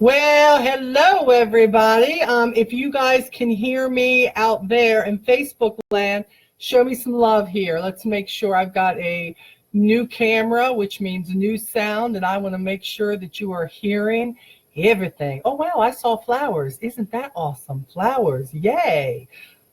Well, hello, everybody. If you guys can hear me out there in Facebook land, show me some love here. Let's make sure I've got a new camera, which means new sound, and I want to make sure that you are hearing everything. Oh, wow, I saw flowers. Isn't that awesome? Flowers, yay.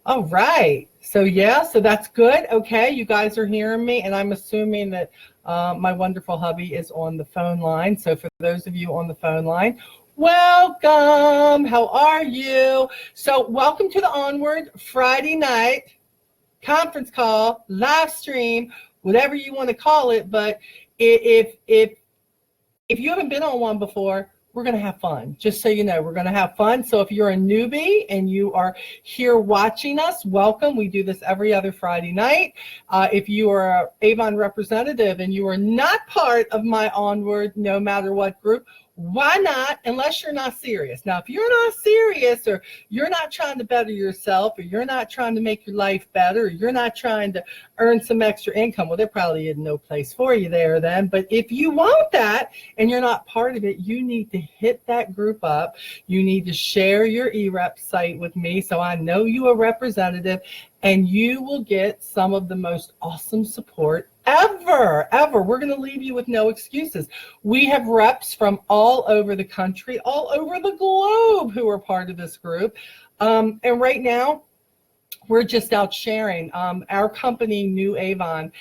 All right. So that's good. Okay, you guys are hearing me, and I'm assuming that my wonderful hubby is on the phone line. So for those of you on the phone line, welcome. How are you? So welcome to the Onward Friday night conference call, live stream, whatever you want to call it. But if you haven't been on one before, we're going to have fun. Just so you know, we're going to have fun. So if you're a newbie and you are here watching us, welcome. We do this every other Friday night. If you are an Avon representative and you are not part of my Onward, no matter what group, why not, unless you're not serious. Now, if you're not serious, or you're not trying to better yourself, or you're not trying to make your life better, or you're not trying to earn some extra income, well, there probably is no place for you there then. But if you want that and you're not part of it, you need to hit that group up. You need to share your eRep site with me so I know you're a representative, and you will get some of the most awesome support ever. We're going to leave you with no excuses. We have reps from all over the country, all over the globe, who are part of this group. And right now, we're just out sharing. Our company, New Avon,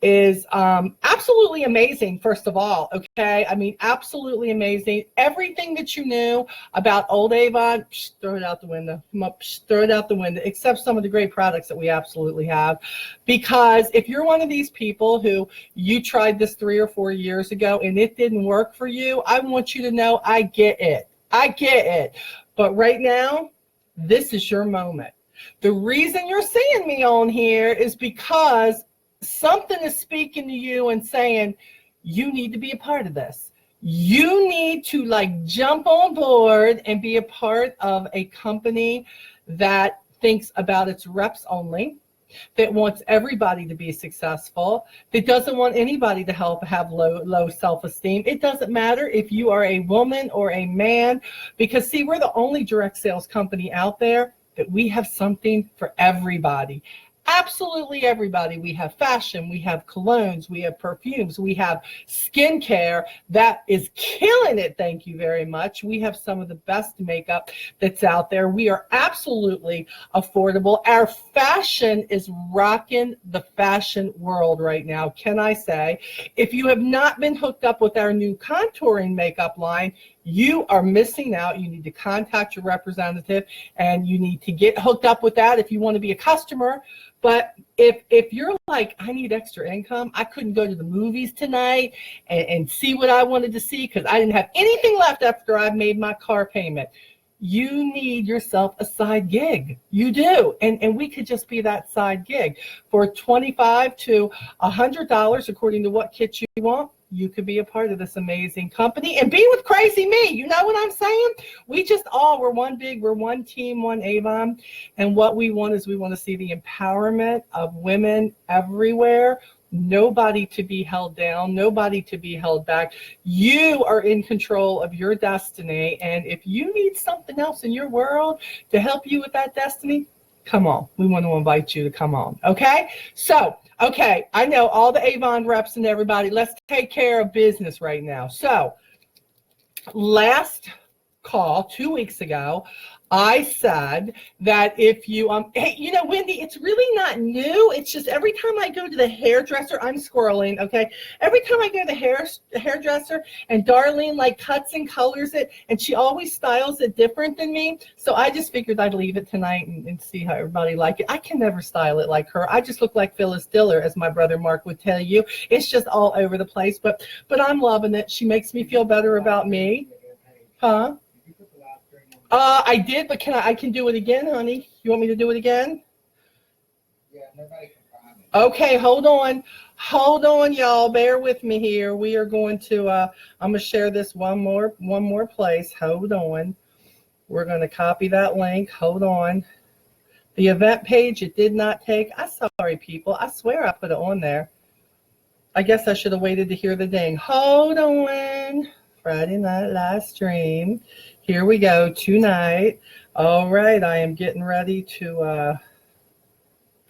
is absolutely amazing, first of all, okay? I mean, absolutely amazing. Everything that you knew about old Avon, throw it out the window. Come up, throw it out the window, except some of the great products that we absolutely have. Because if you're one of these people who you tried this 3 or 4 years ago and it didn't work for you, I want you to know I get it. I get it. But right now, this is your moment. The reason you're seeing me on here is because something is speaking to you and saying, you need to be a part of this. You need to jump on board and be a part of a company that thinks about its reps only, that wants everybody to be successful, that doesn't want anybody to have low self-esteem. It doesn't matter if you are a woman or a man, because see, we're the only direct sales company out there that we have something for everybody. Absolutely everybody. We have fashion, we have colognes, we have perfumes, we have skincare that is killing it. Thank you very much. We have some of the best makeup that's out there. We are absolutely affordable. Our fashion is rocking the fashion world right now, can I say. If you have not been hooked up with our new contouring makeup line, you are missing out. You need to contact your representative and you need to get hooked up with that if you want to be a customer. But if you're like, I need extra income, I couldn't go to the movies tonight and see what I wanted to see because I didn't have anything left after I made my car payment. You need yourself a side gig. You do. And we could just be that side gig. For $25 to $100, according to what kit you want, you could be a part of this amazing company and be with crazy me. You know what I'm saying? We're one team, one Avon. And what we want is we want to see the empowerment of women everywhere. Nobody to be held down, nobody to be held back. You are in control of your destiny. And if you need something else in your world to help you with that destiny, come on. We want to invite you to come on. Okay? So, okay, I know all the Avon reps and everybody. Let's take care of business right now. So, last call 2 weeks ago, I said that if you, hey, you know, Wendy, it's really not new. It's just every time I go to the hairdresser, I'm squirreling, okay? Every time I go to the hairdresser and Darlene cuts and colors it, and she always styles it different than me. So I just figured I'd leave it tonight and see how everybody like it. I can never style it like her. I just look like Phyllis Diller, as my brother Mark would tell you. It's just all over the place, but I'm loving it. She makes me feel better about me. Huh? I did, but I can do it again, honey. You want me to do it again? Yeah, nobody can find it. Okay, hold on, y'all. Bear with me here. We are going to. I'm gonna share this one more place. Hold on. We're gonna copy that link. Hold on. The event page. It did not take. I'm sorry, people. I swear I put it on there. I guess I should have waited to hear the ding. Hold on. Friday night live stream. Here we go tonight. All right, I am getting ready to,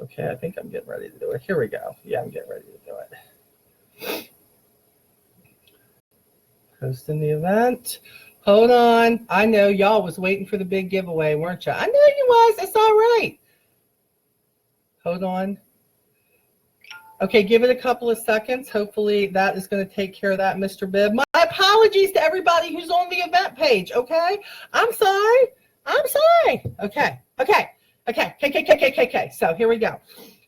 okay, I think I'm getting ready to do it. Here we go. Yeah, I'm getting ready to do it. Hosting the event. Hold on. I know y'all was waiting for the big giveaway, weren't you? I know you was. It's all right. Hold on. Okay, give it a couple of seconds. Hopefully that is going to take care of that, Mr. Bibb. My apologies to everybody who's on the event page, okay? I'm sorry. Okay. So here we go.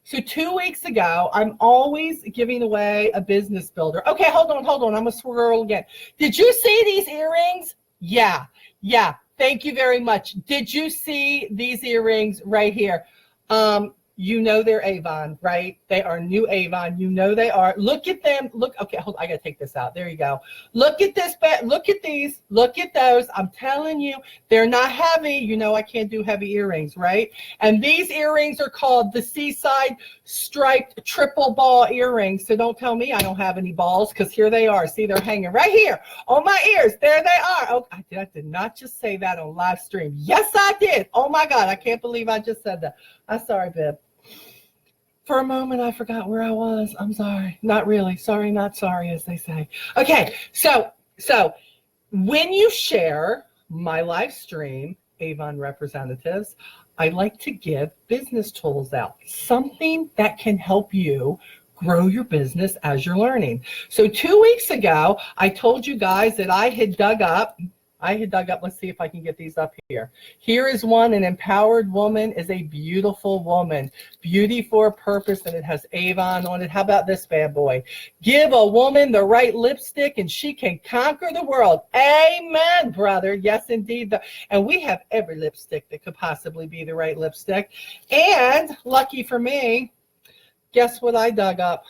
So 2 weeks ago, I'm always giving away a business builder. Okay, hold on. I'm going to swirl again. Did you see these earrings? Yeah. Thank you very much. Did you see these earrings right here? You know they're Avon, right? They are new Avon. You know they are. Look at them. Look. Okay, hold on. I got to take this out. There you go. Look at this. Look at these. Look at those. I'm telling you, they're not heavy. You know I can't do heavy earrings, right? And these earrings are called the Seaside Striped Triple Ball Earrings. So don't tell me I don't have any balls, because here they are. See, they're hanging right here on my ears. There they are. Oh, I did not just say that on live stream. Yes, I did. Oh, my God. I can't believe I just said that. I'm sorry, Bibb. For a moment, I forgot where I was. I'm sorry. Not really. Sorry, not sorry, as they say. Okay, so when you share my live stream, Avon representatives, I like to give business tools out, something that can help you grow your business as you're learning. So 2 weeks ago, I told you guys that I had dug up, let's see if I can get these up here. Here is one. An empowered woman is a beautiful woman. Beauty for a purpose, and it has Avon on it. How about this bad boy? Give a woman the right lipstick and she can conquer the world. Amen, brother. Yes, indeed. And we have every lipstick that could possibly be the right lipstick. And lucky for me, guess what I dug up?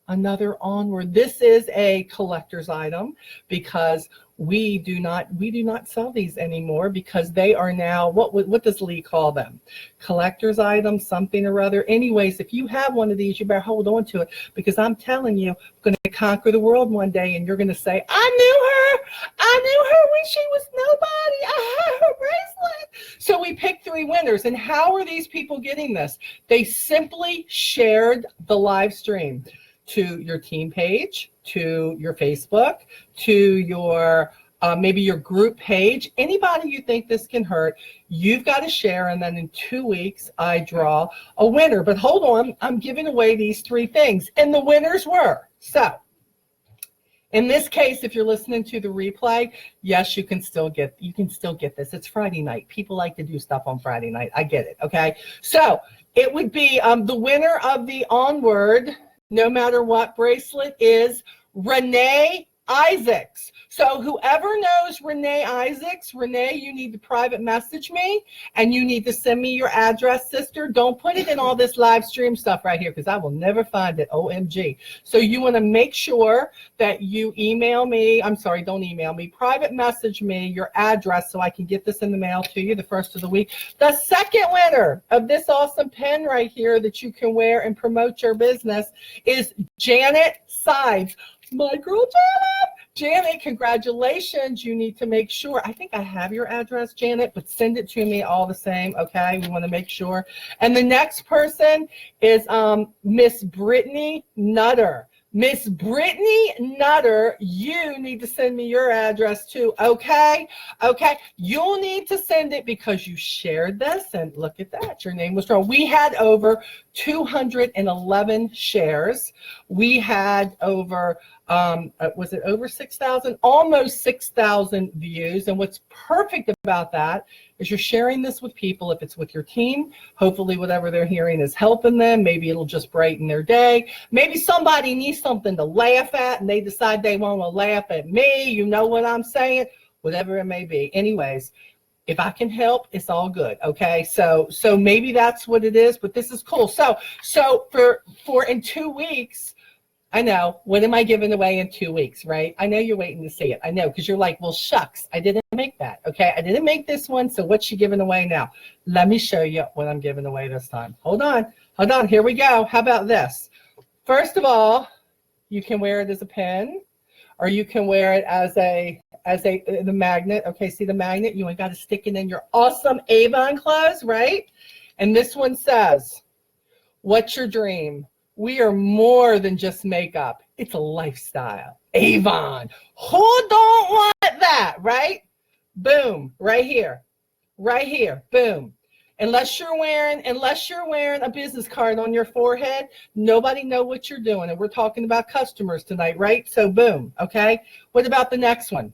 Another Onward. This is a collector's item because we do not sell these anymore, because they are now, what does Lee call them? Collector's items, something or other. Anyways, if you have one of these, you better hold on to it, because I'm telling you, I'm going to conquer the world one day, and you're going to say, I knew her when she was nobody. I had her bracelet. So we picked 3 winners. And how are these people getting this? They simply shared the live stream to your team page, to your Facebook, to your maybe your group page. Anybody you think this can hurt, you've got to share, and then in 2 weeks I draw a winner. But hold on, I'm giving away these 3 things, and the winners were, so in this case, if you're listening to the replay, yes, you can still get this. It's Friday night. People like to do stuff on Friday night. I get it. Okay, so it would be the winner of the Onward No Matter What bracelet is Renee Isaacs. So whoever knows Renee Isaacs, Renee, you need to private message me, and you need to send me your address, sister. Don't put it in all this live stream stuff right here, because I will never find it. OMG. So you want to make sure that you email me. I'm sorry, don't email me. Private message me your address so I can get this in the mail to you the first of the week. The second winner of this awesome pen right here that you can wear and promote your business is Janet Sides. My girl Janet, congratulations. You need to make sure, I think I have your address, Janet, but send it to me all the same, okay? We want to make sure. And the next person is Miss Brittany Nutter. Miss Brittany Nutter, you need to send me your address too, okay? Okay, you'll need to send it because you shared this, and look at that, your name was drawn. We had over 211 shares. We had over, was it over 6,000? Almost 6,000 views. And what's perfect about that is you're sharing this with people. If it's with your team, hopefully whatever they're hearing is helping them. Maybe it'll just brighten their day. Maybe somebody needs something to laugh at and they decide they want to laugh at me. You know what I'm saying? Whatever it may be. Anyways, if I can help, it's all good. Okay. So maybe that's what it is, but this is cool. So for in 2 weeks, I know, what am I giving away in 2 weeks, right? I know you're waiting to see it. I know, because you're like, well, shucks, I didn't make that. Okay, I didn't make this one, so what's she giving away now? Let me show you what I'm giving away this time. Hold on, here we go. How about this? First of all, you can wear it as a pen, or you can wear it as as the magnet. Okay, see the magnet? You ain't got to stick it in your awesome Avon clothes, right? And this one says, what's your dream? We are more than just makeup. It's a lifestyle. Avon. Who don't want that, right? Boom, right here. Right here, boom. Unless you're wearing a business card on your forehead, nobody know what you're doing. And we're talking about customers tonight, right? So boom, okay? What about the next one?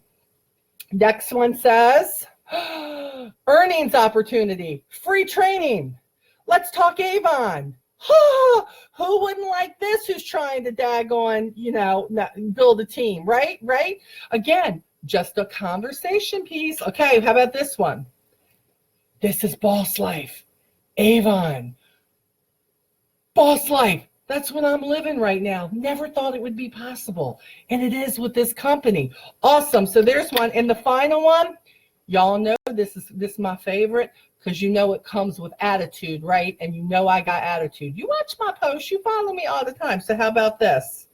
Next one says, earnings opportunity, free training. Let's talk Avon. Who wouldn't like this? Who's trying to build a team, right? Right? Again, just a conversation piece. Okay, how about this one? This is Boss Life. Avon. Boss Life. That's what I'm living right now. Never thought it would be possible. And it is with this company. Awesome. So there's one. And the final one, y'all know this is my favorite, because you know it comes with attitude, right? And you know I got attitude. You watch my posts. You follow me all the time. So how about this?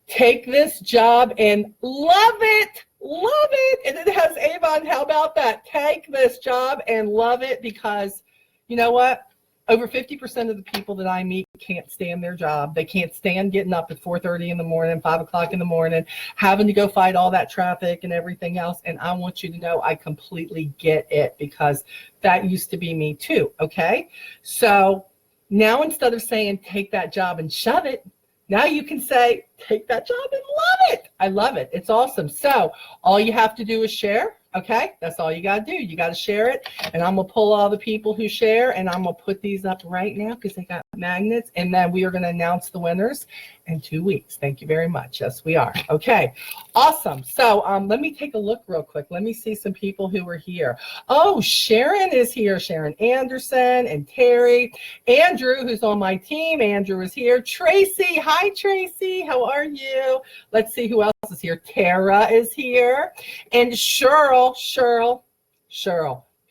Take this job and love it. Love it. And it has Avon. How about that? Take this job and love it, because you know what? Over 50% of the people that I meet can't stand their job. They can't stand getting up at 4:30 in the morning, 5 o'clock in the morning, having to go fight all that traffic and everything else. And I want you to know I completely get it, because that used to be me too. Okay. So now instead of saying take that job and shove it, now you can say, take that job and love it. I love it. It's awesome. So all you have to do is share. Okay, that's all you got to do. You got to share it. And I'm going to pull all the people who share, and I'm going to put these up right now because they got magnets. And then we are going to announce the winners in 2 weeks. Thank you very much. Yes, we are. Okay, awesome. So let me take a look real quick. Let me see some people who are here. Oh, Sharon is here. Sharon Anderson and Terry. Andrew, who's on my team. Andrew is here. Tracy. Hi, Tracy. How are you? Let's see who else is here. Tara is here. And Cheryl. If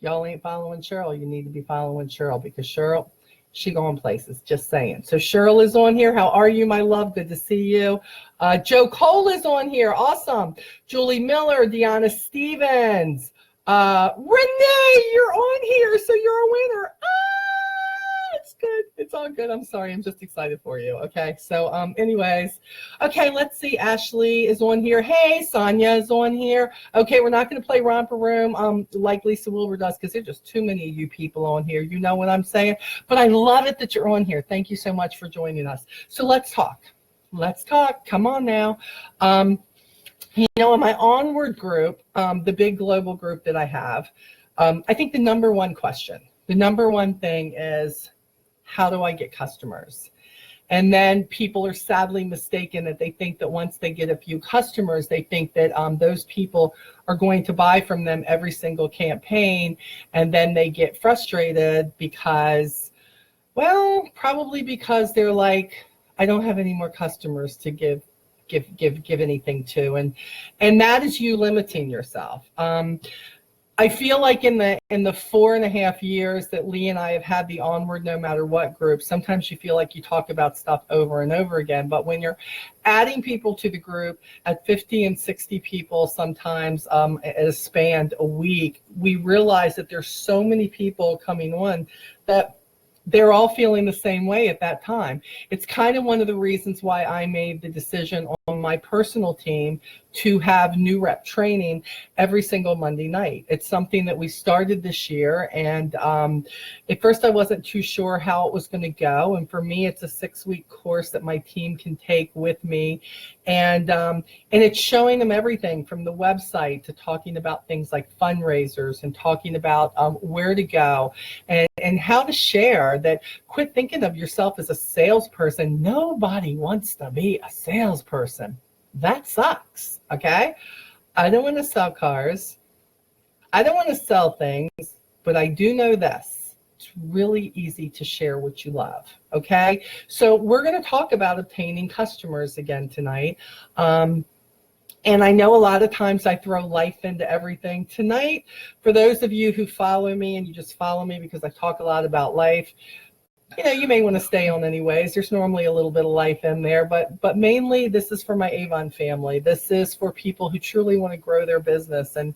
y'all ain't following Cheryl, you need to be following Cheryl, because Cheryl, she going places, just saying. So Cheryl is on here. How are you, my love? Good to see you. Joe Cole is on here. Awesome. Julie Miller, Deanna Stevens. Renee, you're on here, so you're a winner. It's good. It's all good. I'm sorry. I'm just excited for you. Okay. So anyways, okay, let's see. Ashley is on here. Hey, Sonia is on here. Okay, we're not going to play Romper Room like Lisa Wilbur does, because there's just too many of you people on here. You know what I'm saying? But I love it that you're on here. Thank you so much for joining us. So let's talk. Let's talk. Come on now. In my Onward group, the big global group that I have, I think the number one question, the number one thing is, how do I get customers? And then people are sadly mistaken that they think that once they get a few customers, they think that those people are going to buy from them every single campaign. And then they get frustrated because, well, probably because they're like, I don't have any more customers to give anything to. And that is you limiting yourself. I feel like in the 4.5 years that Lee and I have had the Onward No Matter What group, sometimes you feel like you talk about stuff over and over again. But when you're adding people to the group at 50 and 60 people sometimes at a span a week, we realize that there's so many people coming on that they're all feeling the same way at that time. It's kind of one of the reasons why I made the decision on my personal team to have new rep training every single Monday night. It's something that we started this year, and at first I wasn't too sure how it was going to go. And for me, it's a 6-week course that my team can take with me, and it's showing them everything from the website to talking about things like fundraisers and talking about where to go and how to share. That quit thinking of yourself as a salesperson. Nobody wants to be a salesperson. That sucks, okay? I don't want to sell cars. I don't want to sell things, but I do know this. It's really easy to share what you love, okay? So we're going to talk about obtaining customers again tonight. And I know a lot of times I throw life into everything. Tonight, for those of you who follow me and you just follow me because I talk a lot about life, You may want to stay on anyways. There's normally a little bit of life in there, but mainly this is for my Avon family. This is for people who truly want to grow their business, and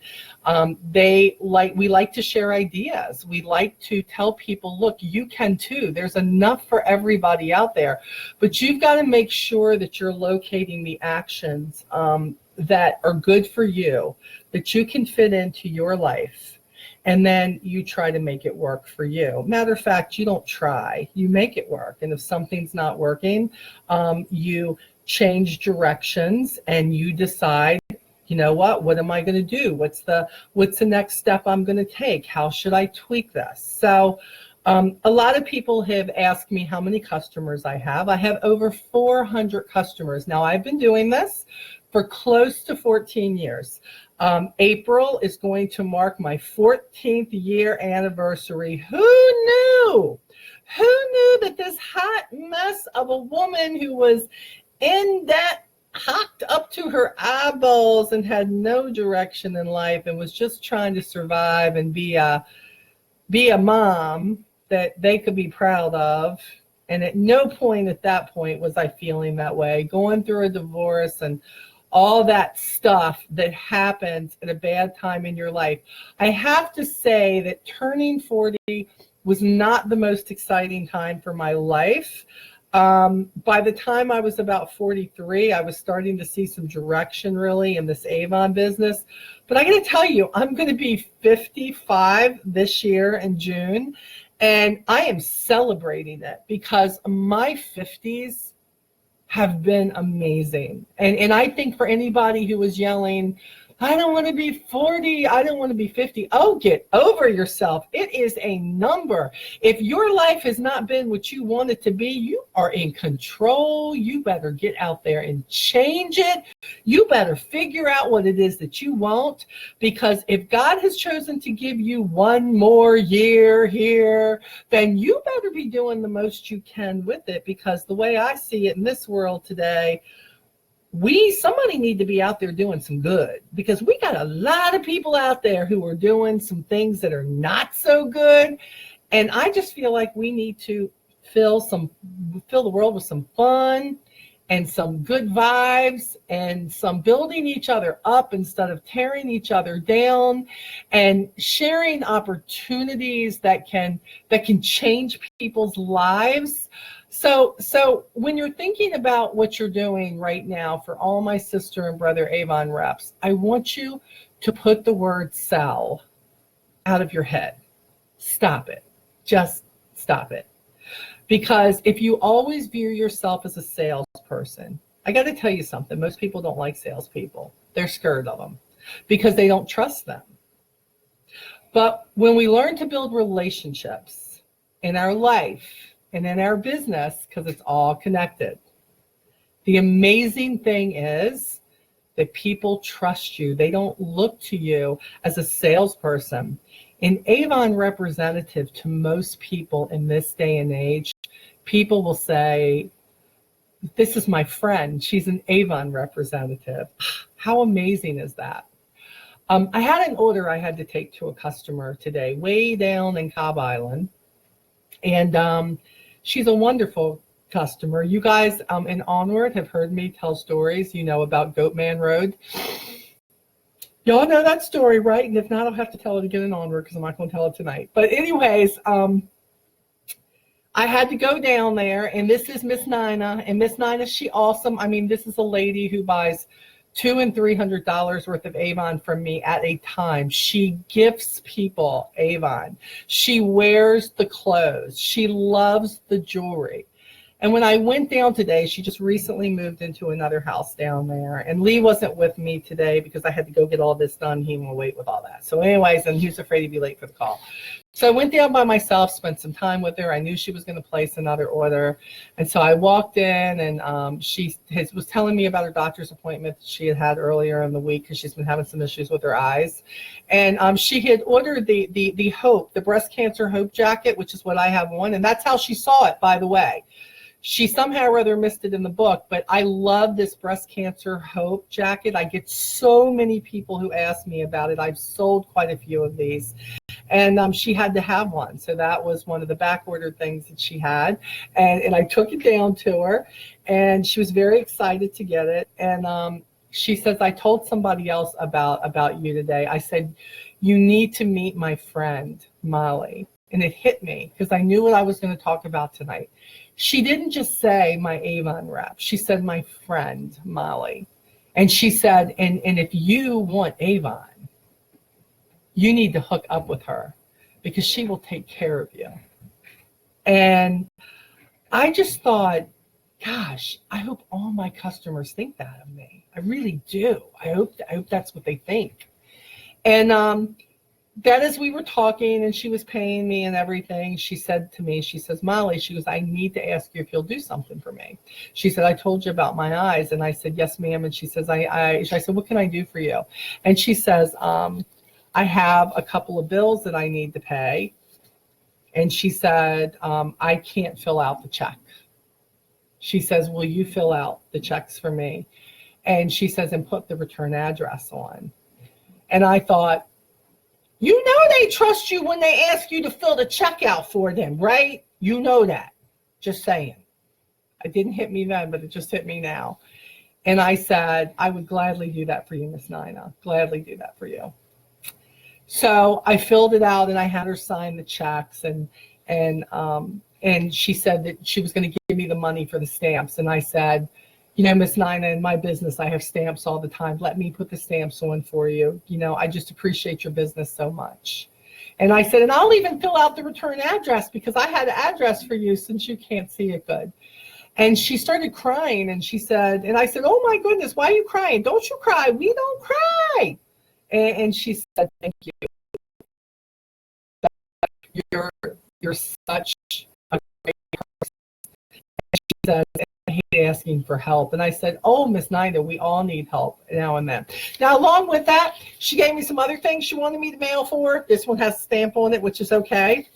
we like to share ideas. We like to tell people, look, you can too. There's enough for everybody out there, but you've got to make sure that you're locating the actions that are good for you, that you can fit into your life. And then you try to make it work for you. Matter of fact, you don't try, you make it work. And if something's not working, you change directions and you decide, you know what am I going to do? What's the next step I'm going to take? How should I tweak this? So a lot of people have asked me how many customers I have. I have over 400 customers. Now, I've been doing this for close to 14 years. April is going to mark my 14th year anniversary. Who knew? Who knew that this hot mess of a woman who was in that hocked up to her eyeballs and had no direction in life and was just trying to survive and be a mom that they could be proud of. And at no point at that point was I feeling that way, going through a divorce and all that stuff that happens at a bad time in your life. I have to say that turning 40 was not the most exciting time for my life. By the time I was about 43, I was starting to see some direction really in this Avon business. But I got to tell you, I'm going to be 55 this year in June, and I am celebrating it because my 50s have been amazing. And I think for anybody who was yelling, I don't want to be 40, I don't want to be 50. Oh, get over yourself. It is a number. If your life has not been what you want it to be, you are in control. You better get out there and change it. You better figure out what it is that you want, because if God has chosen to give you one more year here, then you better be doing the most you can with it, because the way I see it in this world today, somebody need to be out there doing some good, because we got a lot of people out there who are doing some things that are not so good. And I just feel like we need to fill the world with some fun and some good vibes and some building each other up instead of tearing each other down, and sharing opportunities that can change people's lives. So when you're thinking about what you're doing right now, for all my sister and brother Avon reps, I want you to put the word sell out of your head. Stop it. Just stop it. Because if you always view yourself as a salesperson, I got to tell you something. Most people don't like salespeople. They're scared of them because they don't trust them. But when we learn to build relationships in our life, and in our business, because it's all connected, the amazing thing is that people trust you. They don't look to you as a salesperson. An Avon representative, to most people in this day and age, people will say, this is my friend. She's an Avon representative. How amazing is that? I had an order I had to take to a customer today, way down in Cobb Island. And she's a wonderful customer. You guys in Onward have heard me tell stories, about Goatman Road. Y'all know that story, right? And if not, I'll have to tell it again in Onward, because I'm not going to tell it tonight. But anyways, I had to go down there, and this is Miss Nina. And Miss Nina, she awesome. I mean, this is a lady who buys $200 and $300 worth of Avon from me at a time. She gifts people Avon. She wears the clothes. She loves the jewelry. And when I went down today, she just recently moved into another house down there. And Lee wasn't with me today because I had to go get all this done. He won't wait with all that. So anyways, and he was afraid he'd be late for the call. So I went down by myself, spent some time with her. I knew she was going to place another order. And so I walked in, and she was telling me about her doctor's appointment that she had earlier in the week, because she's been having some issues with her eyes. And she had ordered the Hope, the breast cancer Hope jacket, which is what I have on. And that's how she saw it, by the way. She somehow or other missed it in the book, but I love this breast cancer Hope jacket. I get so many people who ask me about it. I've sold quite a few of these. And she had to have one. So that was one of the back ordered things that she had. And I took it down to her, and she was very excited to get it. And she says, I told somebody else about you today. I said, you need to meet my friend, Molly. And it hit me because I knew what I was going to talk about tonight. She didn't just say my Avon rep. She said my friend, Molly. And she said, and if you want Avon, you need to hook up with her because she will take care of you. And I just thought, gosh, I hope all my customers think that of me. I really do. I hope that's what they think. And that as we were talking and she was paying me and everything, she said to me, she says, Molly, she goes, I need to ask you if you'll do something for me. She said, I told you about my eyes. And I said, yes, ma'am. And she says, I said, what can I do for you? And she says, I have a couple of bills that I need to pay. And she said, I can't fill out the check. She says, will you fill out the checks for me? And she says, and put the return address on. And I thought, you know they trust you when they ask you to fill the check out for them, right? You know that. Just saying. It didn't hit me then, but it just hit me now. And I said, I would gladly do that for you, Miss Nina. Gladly do that for you. So I filled it out and I had her sign the checks, and she said that she was going to give me the money for the stamps. And I said, you know, Miss Nina, in my business, I have stamps all the time. Let me put the stamps on for you. You know, I just appreciate your business so much. And I said, and I'll even fill out the return address because I had an address for you since you can't see it good. And she started crying and she said, and I said, oh my goodness, why are you crying? Don't you cry. We don't cry. And she said, thank you. You're such a great person. And she said, I hate asking for help. And I said, oh, Miss Nina, we all need help now and then. Now, along with that, she gave me some other things she wanted me to mail for her. This one has a stamp on it, which is okay.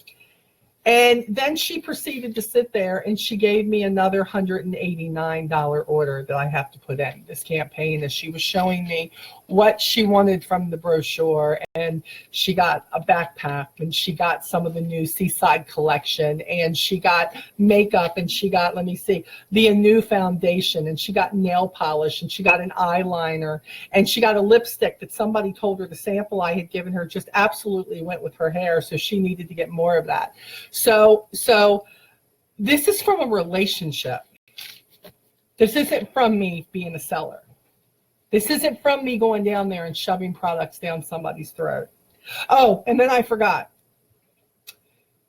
And then she proceeded to sit there and she gave me another $189 order that I have to put in this campaign, as she was showing me what she wanted from the brochure. And she got a backpack, and she got some of the new Seaside collection, and she got makeup, and she got, let me see, the new foundation, and she got nail polish, and she got an eyeliner, and she got a lipstick that somebody told her the sample I had given her just absolutely went with her hair, so she needed to get more of that. So this is from a relationship. This isn't from me being a seller. This isn't from me going down there and shoving products down somebody's throat. Oh, and then I forgot.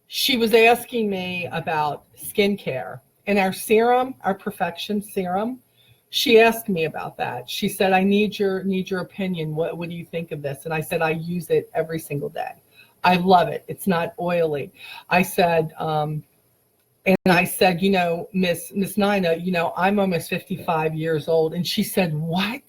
She was asking me about skincare and our serum, our Perfection serum. She asked me about that. She said, I need your opinion. What do you think of this? And I said, I use it every single day. I love it. It's not oily. I said, you know, Miss Nina, you know, I'm almost 55 years old. And she said, what?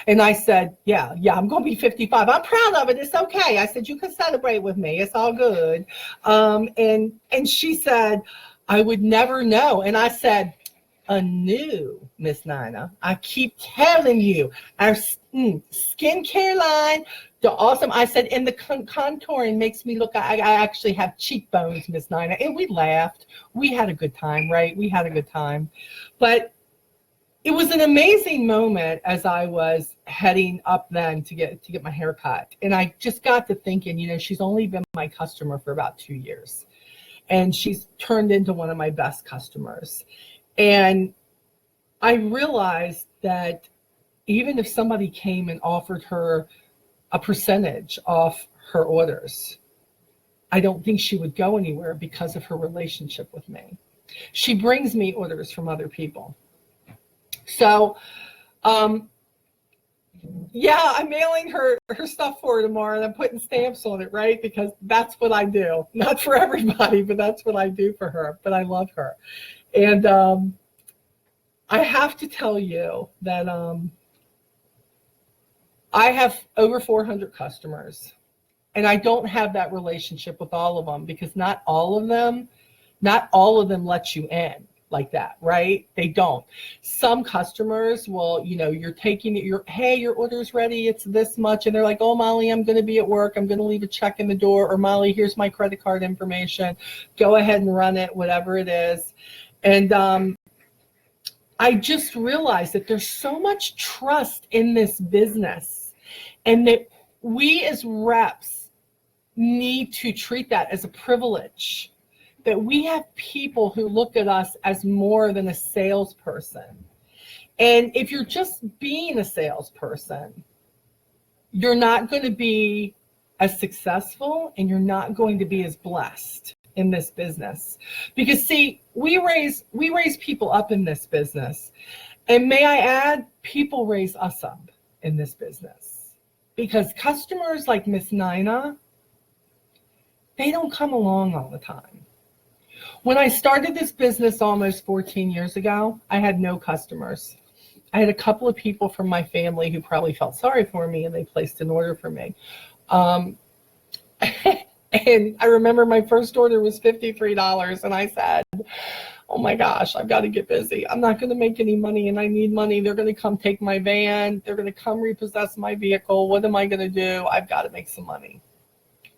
And I said, yeah, I'm going to be 55. I'm proud of it. It's okay. I said, you can celebrate with me. It's all good. And she said, I would never know. And I said, anew, Miss Nina, I keep telling you, our skincare line, the awesome. I said, and the contouring makes me look, I actually have cheekbones, Miss Nina. And we laughed. We had a good time, right? We had a good time. But it was an amazing moment as I was heading up then to get my hair cut. And I just got to thinking, you know, she's only been my customer for about 2 years. And she's turned into one of my best customers. And I realized that even if somebody came and offered her a percentage off her orders, I don't think she would go anywhere because of her relationship with me. She brings me orders from other people. So, yeah, I'm mailing her stuff for her tomorrow, and I'm putting stamps on it, right? Because that's what I do. Not for everybody, but that's what I do for her. But I love her. And I have to tell you that I have over 400 customers, and I don't have that relationship with all of them because not all of them let you in. like that, right? They don't. Some customers will, you're taking it, hey, your order's ready, it's this much. And they're like, oh, Molly, I'm going to be at work. I'm going to leave a check in the door. Or Molly, here's my credit card information. Go ahead and run it, whatever it is. And I just realized that there's so much trust in this business, and that we as reps need to treat that as a privilege. That we have people who look at us as more than a salesperson. And if you're just being a salesperson, you're not going to be as successful, and you're not going to be as blessed in this business. Because see, we raise people up in this business. And may I add, people raise us up in this business. Because customers like Miss Nina, they don't come along all the time. When I started this business almost 14 years ago, I had no customers. I had a couple of people from my family who probably felt sorry for me, and they placed an order for me. And I remember my first order was $53, and I said, oh my gosh, I've got to get busy. I'm not going to make any money, and I need money. They're going to come take my van. They're going to come repossess my vehicle. What am I going to do? I've got to make some money.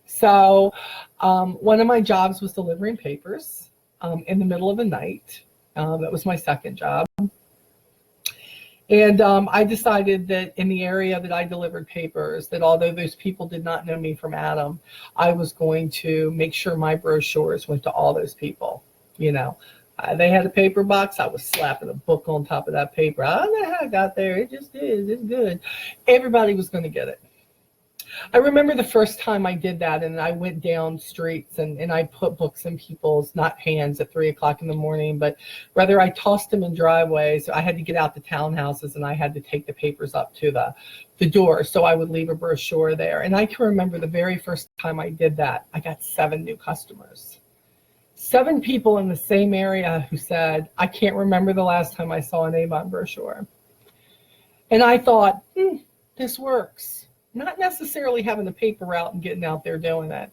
So one of my jobs was delivering papers in the middle of the night. That was my second job. And I decided that in the area that I delivered papers, that although those people did not know me from Adam, I was going to make sure my brochures went to all those people. They had a paper box. I was slapping a book on top of that paper. I don't know how it got there. It just is. It's good. Everybody was going to get it. I remember the first time I did that, and I went down streets and I put books in people's, not hands at 3 o'clock in the morning, but rather I tossed them in driveways. So I had to get out the townhouses, and I had to take the papers up to the door. So I would leave a brochure there. And I can remember the very first time I did that, I got 7 new customers. 7 people in the same area who said, I can't remember the last time I saw an Avon brochure. And I thought, this works. Not necessarily having the paper route and getting out there doing it.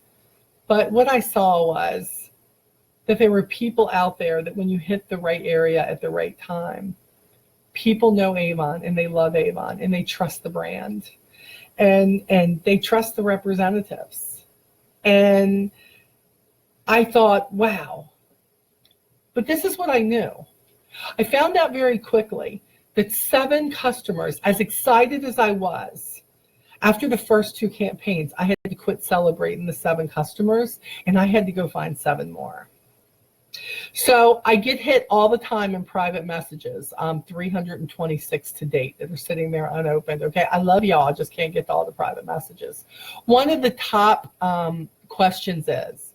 But what I saw was that there were people out there that when you hit the right area at the right time, people know Avon, and they love Avon, and they trust the brand, and they trust the representatives. And I thought, wow. But this is what I knew. I found out very quickly that 7 customers, as excited as I was, after the first 2 campaigns, I had to quit celebrating the 7 customers, and I had to go find 7 more. So I get hit all the time in private messages, 326 to date that are sitting there unopened. Okay, I love y'all. I just can't get to all the private messages. One of the top questions is,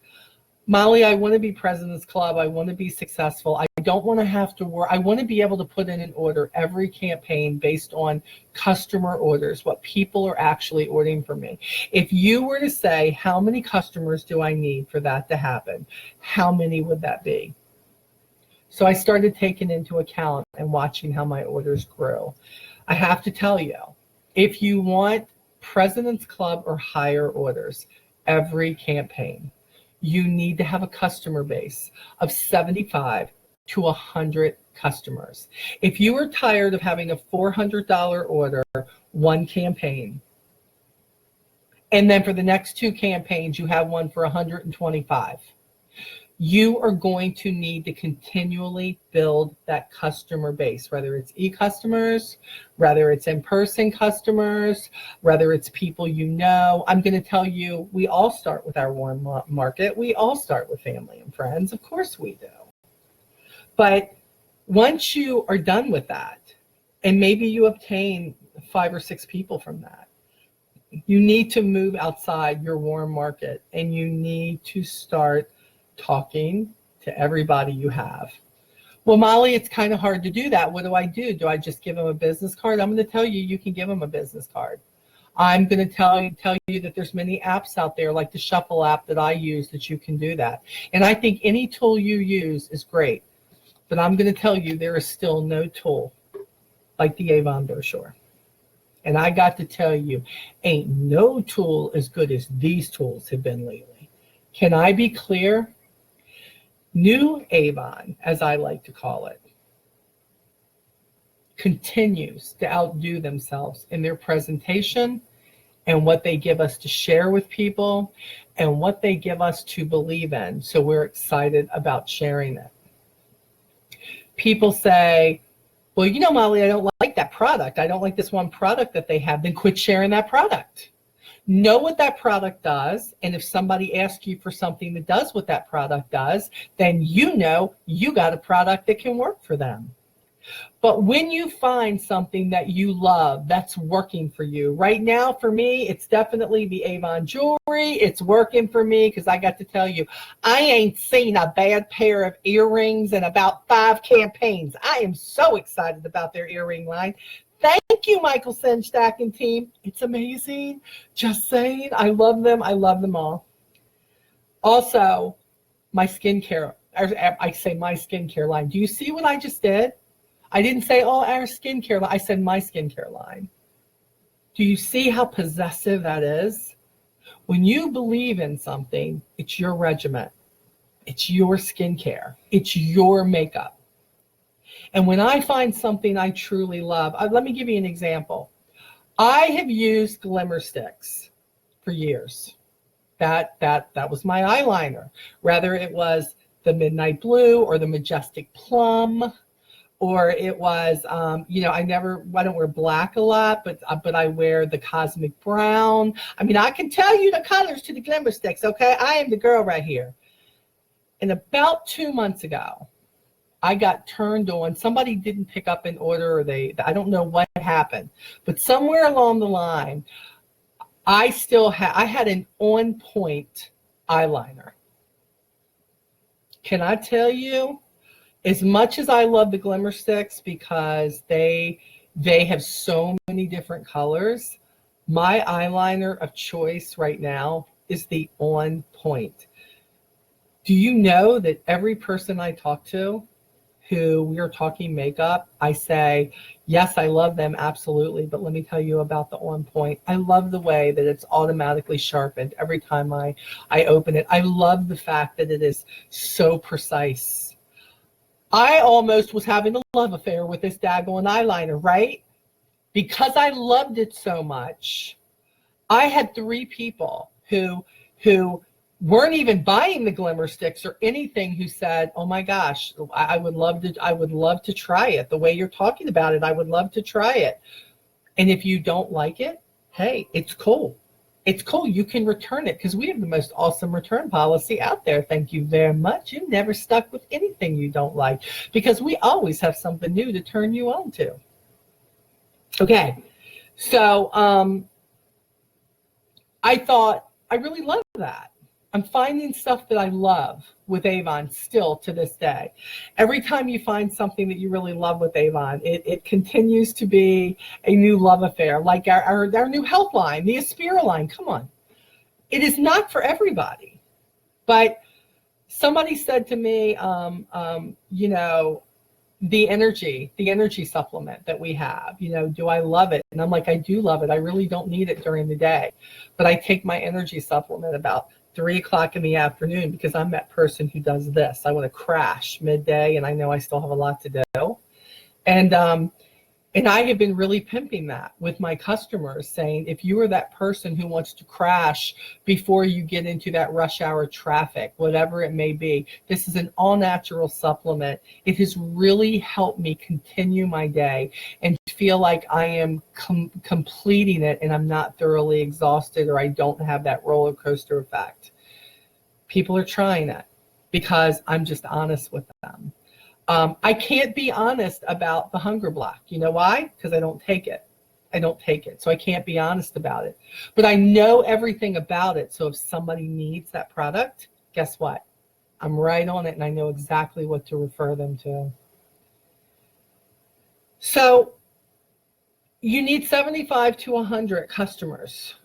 Molly, I want to be President's Club. I want to be successful. I don't want to have to work. I want to be able to put in an order every campaign based on customer orders, what people are actually ordering from me. If you were to say, how many customers do I need for that to happen? How many would that be? So I started taking into account and watching how my orders grew. I have to tell you, if you want President's Club or higher orders every campaign, you need to have a customer base of 75 to 100 customers. If you are tired of having a $400 order, one campaign, and then for the next 2 campaigns, you have one for 125, you are going to need to continually build that customer base, whether it's e-customers, whether it's in-person customers, whether it's people you know. I'm going to tell you, we all start with our warm market. We all start with family and friends. Of course we do. But once you are done with that, and maybe you obtain 5 or 6 people from that, you need to move outside your warm market, and you need to start talking to everybody you have. Well, Molly, it's kind of hard to do that. What do I do? Do I just give them a business card? I'm going to tell you, you can give them a business card. I'm going to tell you that there's many apps out there, like the Shuffle app that I use, that you can do that. And I think any tool you use is great. But I'm going to tell you, there is still no tool like the Avon brochure. And I got to tell you, ain't no tool as good as these tools have been lately. Can I be clear? New Avon, as I like to call it, continues to outdo themselves in their presentation and what they give us to share with people and what they give us to believe in. So we're excited about sharing it. People say, well, you know, Molly, I don't like that product. I don't like this one product that they have. Then quit sharing that product. Know what that product does. And if somebody asks you for something that does what that product does, then you know you got a product that can work for them. But when you find something that you love that's working for you, right now for me, it's definitely the Avon jewelry. It's working for me because I got to tell you, I ain't seen a bad pair of earrings in about 5 campaigns. I am so excited about their earring line. Thank you, Michael Senstack and team. It's amazing. Just saying, I love them. I love them all. Also, my skincare, I say my skincare line. Do you see what I just did? I didn't say, oh, our skincare line. I said my skincare line. Do you see how possessive that is? When you believe in something, it's your regimen. It's your skincare. It's your makeup. And when I find something I truly love, let me give you an example. I have used glimmer sticks for years. That was my eyeliner. Whether it was the midnight blue or the majestic plum, or it was, I don't wear black a lot, but I wear the cosmic brown. I mean, I can tell you the colors to the glimmer sticks, okay? I am the girl right here. And about 2 months ago, I got turned on. Somebody didn't pick up an order, or I don't know what happened, but somewhere along the line, I had an on-point eyeliner. Can I tell you? As much as I love the glimmer sticks because they have so many different colors, my eyeliner of choice right now is the On Point. Do you know that every person I talk to who we are talking makeup, I say, yes, I love them, absolutely, but let me tell you about the On Point. I love the way that it's automatically sharpened every time I open it. I love the fact that it is so precise. I almost was having a love affair with this daggone eyeliner, right? Because I loved it so much. I had 3 people who weren't even buying the glimmer sticks or anything who said, oh my gosh, I would love to try it. The way you're talking about it, I would love to try it. And if you don't like it, hey, it's cool. It's cool. You can return it because we have the most awesome return policy out there. Thank you very much. You're never stuck with anything you don't like because we always have something new to turn you on to. Okay. So I thought I really love that. I'm finding stuff that I love with Avon still to this day. Every time you find something that you really love with Avon, it continues to be a new love affair, like our new health line, the Aspira line. Come on. It is not for everybody. But somebody said to me, the energy supplement that we have, do I love it? And I'm like, I do love it. I really don't need it during the day. But I take my energy supplement about 3 o'clock in the afternoon because I'm that person who does this. I want to crash midday and I know I still have a lot to do. And I have been really pimping that with my customers, saying, if you are that person who wants to crash before you get into that rush hour traffic, whatever it may be, this is an all-natural supplement. It has really helped me continue my day and feel like I am completing it and I'm not thoroughly exhausted or I don't have that roller coaster effect. People are trying it because I'm just honest with them. I can't be honest about the hunger block. You know why? Because I don't take it. So I can't be honest about it. But I know everything about it. So if somebody needs that product, guess what? I'm right on it and I know exactly what to refer them to. So you need 75 to 100 customers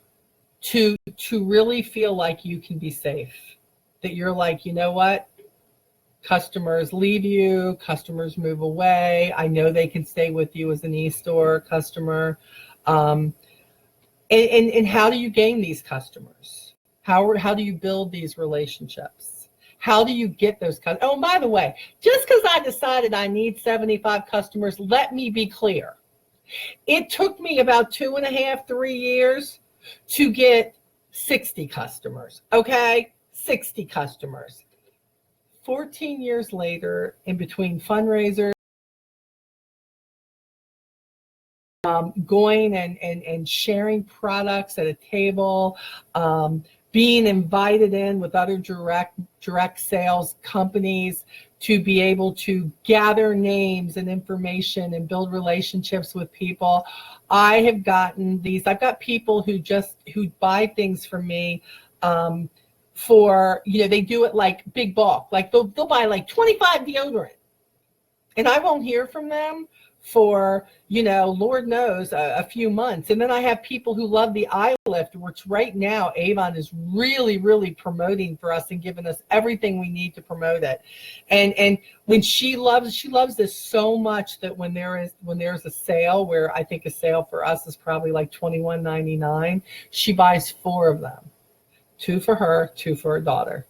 to really feel like you can be safe. That you're like, you know what? Customers leave you, customers move away. I know they can stay with you as an e-store customer. And how do you gain these customers? How do you build these relationships? How do you get those customers? Oh, and by the way, just because I decided I need 75 customers, let me be clear. It took me about 2.5, 3 years to get 60 customers, okay? 60 customers. 14 years later, in between fundraisers, going and sharing products at a table, being invited in with other direct sales companies to be able to gather names and information and build relationships with people. I've got people who buy things from me for, they do it like big bulk, like they'll buy like 25 deodorant, and I won't hear from them for, Lord knows, a few months. And then I have people who love the eye lift, which right now Avon is really, really promoting for us and giving us everything we need to promote it. And when she loves this so much that when there's a sale, where I think a sale for us is probably like $21.99, she buys 4 of them. 2 for her, 2 for her daughter.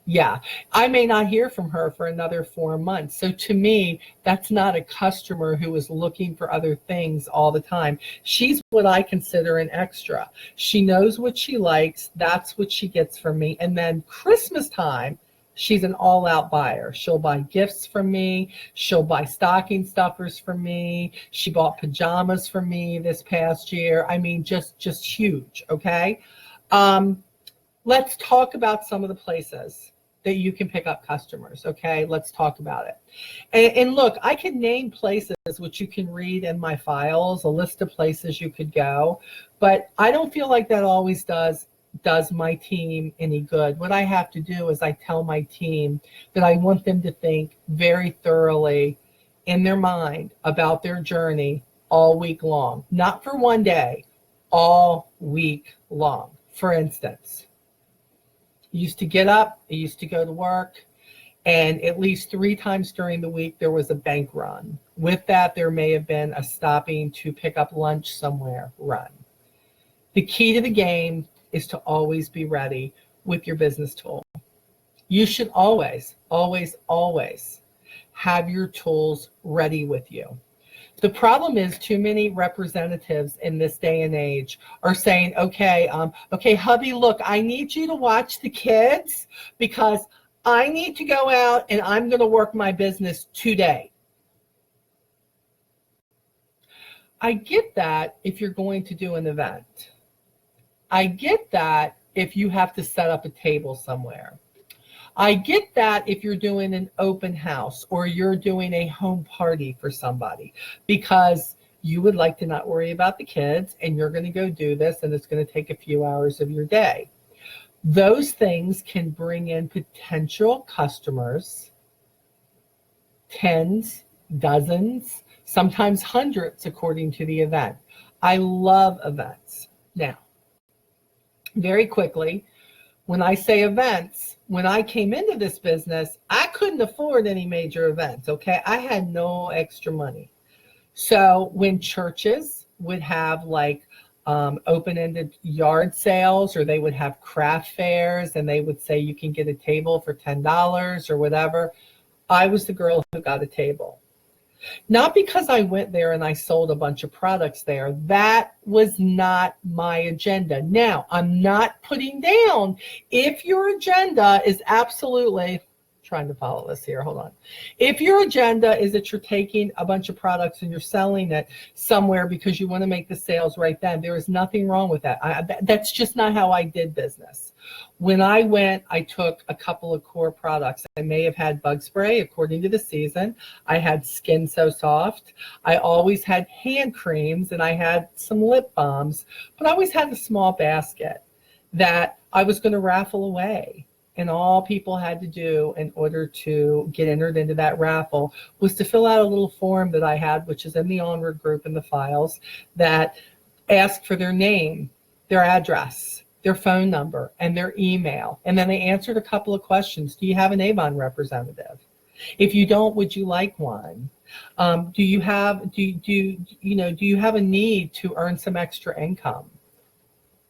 Yeah, I may not hear from her for another 4 months. So to me, that's not a customer who is looking for other things all the time. She's what I consider an extra. She knows what she likes. That's what she gets from me. And then Christmas time, she's an all-out buyer. She'll buy gifts from me. She'll buy stocking stuffers from me. She bought pajamas from me this past year. I mean, just huge, okay? Let's talk about some of the places that you can pick up customers, okay? Let's talk about it. And look, I can name places which you can read in my files, a list of places you could go, but I don't feel like that always does my team any good. What I have to do is I tell my team that I want them to think very thoroughly in their mind about their journey all week long, not for one day, all week long. For instance, I used to get up, I used to go to work, and at least 3 times during the week there was a bank run. With that, there may have been a stopping to pick up lunch somewhere run. The key to the game is to always be ready with your business tool. You should always, always, always have your tools ready with you. The problem is too many representatives in this day and age are saying, okay, hubby, look, I need you to watch the kids because I need to go out and I'm going to work my business today. I get that if you're going to do an event. I get that if you have to set up a table somewhere. I get that if you're doing an open house or you're doing a home party for somebody, because you would like to not worry about the kids and you're going to go do this and it's going to take a few hours of your day. Those things can bring in potential customers, tens, dozens, sometimes hundreds according to the event. I love events. Now, very quickly, when I say events, when I came into this business, I couldn't afford any major events, okay? I had no extra money. So when churches would have like open-ended yard sales, or they would have craft fairs and they would say you can get a table for $10 or whatever, I was the girl who got a table. Not because I went there and I sold a bunch of products there. That was not my agenda. Now, I'm not putting down if your agenda is absolutely, trying to follow this here, hold on. If your agenda is that you're taking a bunch of products and you're selling it somewhere because you want to make the sales right then, there is nothing wrong with that. That's just not how I did business. When I went, I took a couple of core products. I may have had bug spray according to the season. I had Skin So Soft. I always had hand creams, and I had some lip balms, but I always had a small basket that I was going to raffle away. And all people had to do in order to get entered into that raffle was to fill out a little form that I had, which is in the Onward group in the files, that asked for their name, their address, their phone number, and their email. And then they answered a couple of questions. Do you have an Avon representative? If you don't, would you like one? Do you have a need to earn some extra income?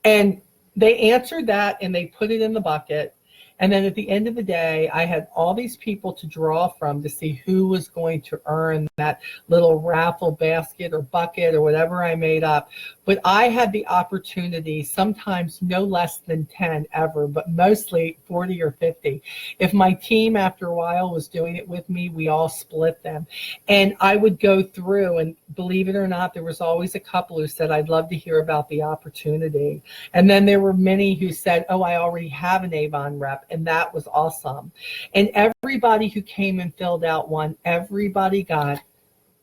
And they answered that and they put it in the bucket. And then at the end of the day, I had all these people to draw from to see who was going to earn that little raffle basket or bucket or whatever I made up. But I had the opportunity, sometimes no less than 10 ever, but mostly 40 or 50. If my team after a while was doing it with me, we all split them. And I would go through, and believe it or not, there was always a couple who said, I'd love to hear about the opportunity. And then there were many who said, oh, I already have an Avon rep, and that was awesome. And everybody who came and filled out one, everybody got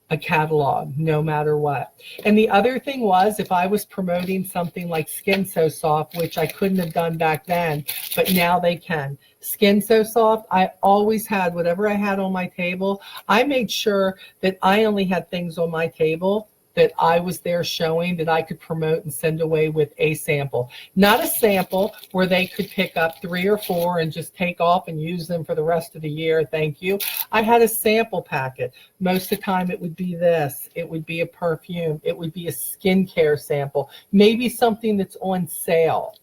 a catalog, no matter what. And the other thing was, if I was promoting something like Skin So Soft, which I couldn't have done back then, but now they can. Skin So Soft, I always had whatever I had on my table. I made sure that I only had things on my table that I was there showing that I could promote and send away with a sample. Not a sample where they could pick up 3 or 4 and just take off and use them for the rest of the year, thank you. I had a sample packet. Most of the time it would be this, it would be a perfume, it would be a skincare sample, maybe something that's on sale.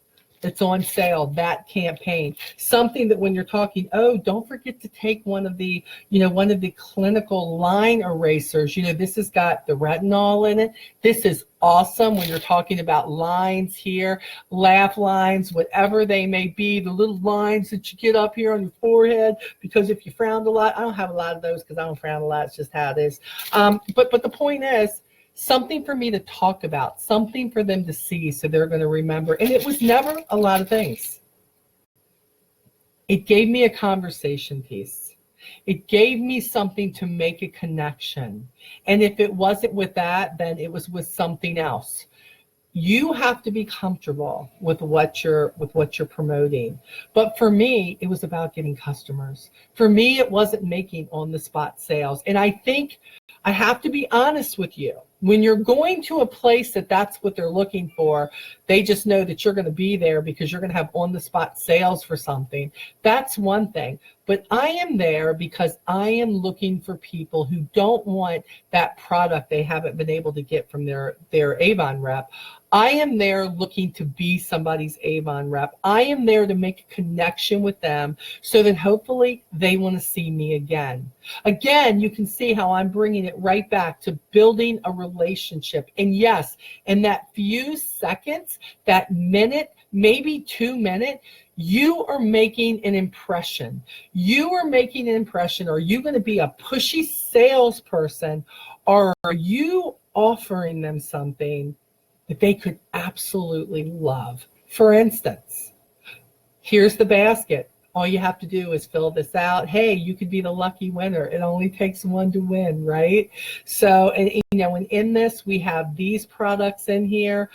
That campaign. Something that when you're talking, oh, don't forget to take one of the clinical line erasers. This has got the retinol in it. This is awesome when you're talking about lines here, laugh lines, whatever they may be, the little lines that you get up here on your forehead, because if you frowned a lot, I don't have a lot of those because I don't frown a lot. It's just how it is. But the point is, something for me to talk about, something for them to see so they're going to remember. And it was never a lot of things. It gave me a conversation piece. It gave me something to make a connection. And if it wasn't with that, then it was with something else. You have to be comfortable with what you're promoting. But for me, it was about getting customers. For me, it wasn't making on-the-spot sales. And I think I have to be honest with you. When you're going to a place that's what they're looking for, they just know that you're going to be there because you're going to have on-the-spot sales for something. That's one thing. But I am there because I am looking for people who don't want that product they haven't been able to get from their Avon rep. I am there looking to be somebody's Avon rep. I am there to make a connection with them so that hopefully they want to see me again. Again, you can see how I'm bringing it right back to building a relationship. And yes, in that few seconds, that minute, maybe 2 minutes, you are making an impression. You are making an impression. Are you going to be a pushy salesperson, or are you offering them something that they could absolutely love? For instance, here's the basket. All you have to do is fill this out. Hey, you could be the lucky winner. It only takes one to win, right? So, and in this, we have these products in here.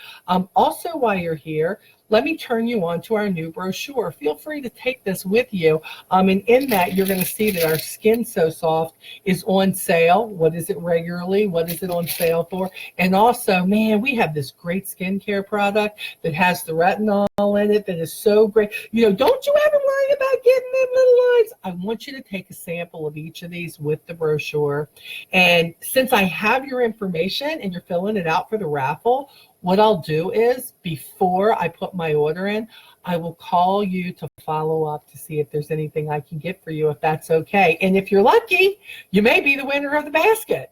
Also, while you're here, let me turn you on to our new brochure. Feel free to take this with you. And in that, you're going to see that our Skin So Soft is on sale. What is it regularly? What is it on sale for? And also, man, we have this great skincare product that has the retinol in it that is so great. Don't you ever worry about getting them little lines. I want you to take a sample of each of these with the brochure. And since I have your information and you're filling it out for the raffle, what I'll do is, before I put my order in, I will call you to follow up to see if there's anything I can get for you, if that's okay. And if you're lucky, you may be the winner of the basket.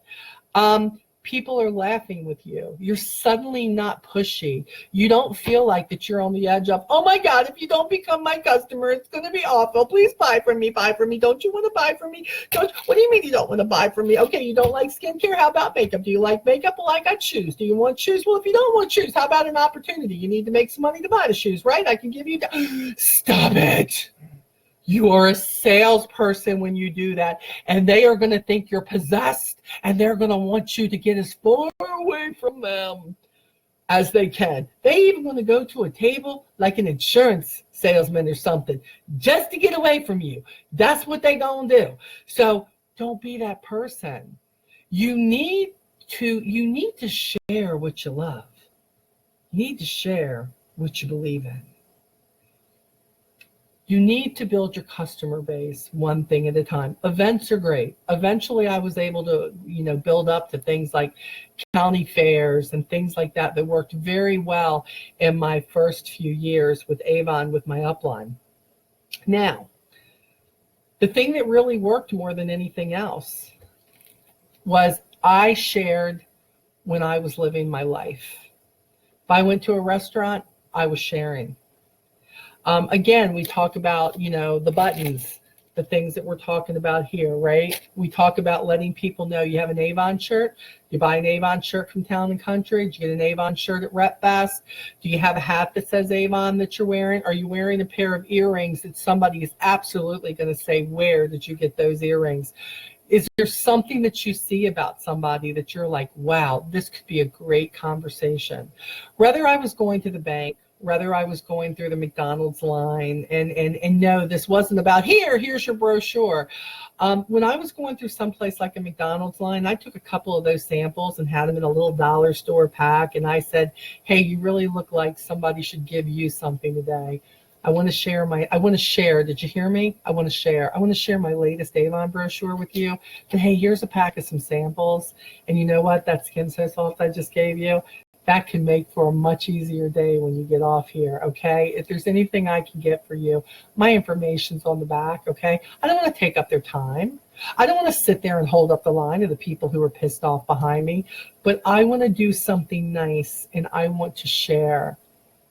People are laughing with you. You're suddenly not pushy. You don't feel like that you're on the edge of, oh my God, if you don't become my customer, it's going to be awful. Please buy from me, buy from me. Don't you want to buy from me? What do you mean you don't want to buy from me? Okay, you don't like skincare? How about makeup? Do you like makeup? Well, I got shoes. Do you want shoes? Well, if you don't want shoes, how about an opportunity? You need to make some money to buy the shoes, right? I can give you, stop it. You are a salesperson when you do that, and they are going to think you're possessed, and they're going to want you to get as far away from them as they can. They even going to go to a table like an insurance salesman or something just to get away from you. That's what they going to do. So don't be that person. You need to share what you love. You need to share what you believe in. You need to build your customer base one thing at a time. Events are great. Eventually, I was able to, build up to things like county fairs and things like that worked very well in my first few years with Avon with my upline. Now, the thing that really worked more than anything else was I shared when I was living my life. If I went to a restaurant, I was sharing. Again, we talk about, the buttons, the things that we're talking about here, right? We talk about letting people know you have an Avon shirt. You buy an Avon shirt from Town and Country. Did you get an Avon shirt at Rep Fest? Do you have a hat that says Avon that you're wearing? Are you wearing a pair of earrings that somebody is absolutely going to say, where did you get those earrings? Is there something that you see about somebody that you're like, wow, this could be a great conversation? Whether I was going to the bank, whether I was going through the McDonald's line, and no, this wasn't about here's your brochure. When I was going through someplace like a McDonald's line, I took a couple of those samples and had them in a little dollar store pack. And I said, hey, you really look like somebody should give you something today. I want to share. Did you hear me? I want to share my latest Avon brochure with you. But hey, here's a pack of some samples. And you know what? That Skin So Soft I just gave you, that can make for a much easier day when you get off here, okay? If there's anything I can get for you, my information's on the back, okay? I don't want to take up their time. I don't want to sit there and hold up the line of the people who are pissed off behind me, but I want to do something nice, and I want to share.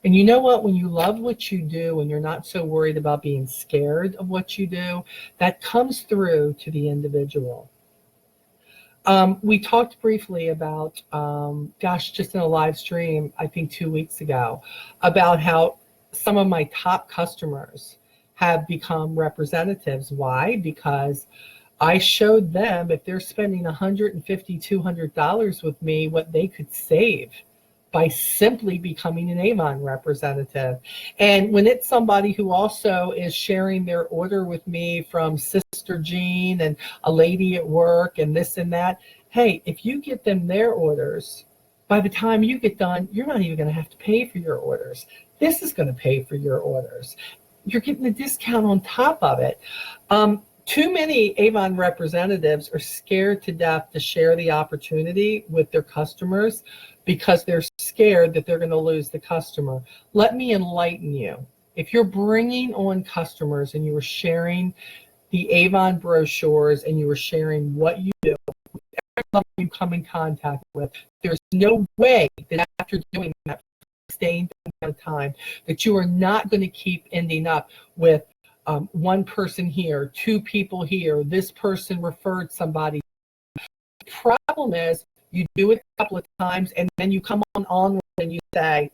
And you know what? When you love what you do and you're not so worried about being scared of what you do, that comes through to the individual. We talked briefly about, just in a live stream, I think 2 weeks ago, about how some of my top customers have become representatives. Why? Because I showed them if they're spending $150, $200 with me, what they could save by simply becoming an Avon representative. And when it's somebody who also is sharing their order with me from Sister Jean and a lady at work and this and that, hey, if you get them their orders, by the time you get done, you're not even going to have to pay for your orders. This is going to pay for your orders. You're getting a discount on top of it. Too many Avon representatives are scared to death to share the opportunity with their customers because they're scared that they're going to lose the customer. Let me enlighten you. If you're bringing on customers and you are sharing the Avon brochures and you are sharing what you do, everyone you come in contact with, there's no way that after doing that, staying for time, that you are not going to keep ending up with one person here, two people here, this person referred somebody. The problem is you do it a couple of times and then you come on Onward and you say,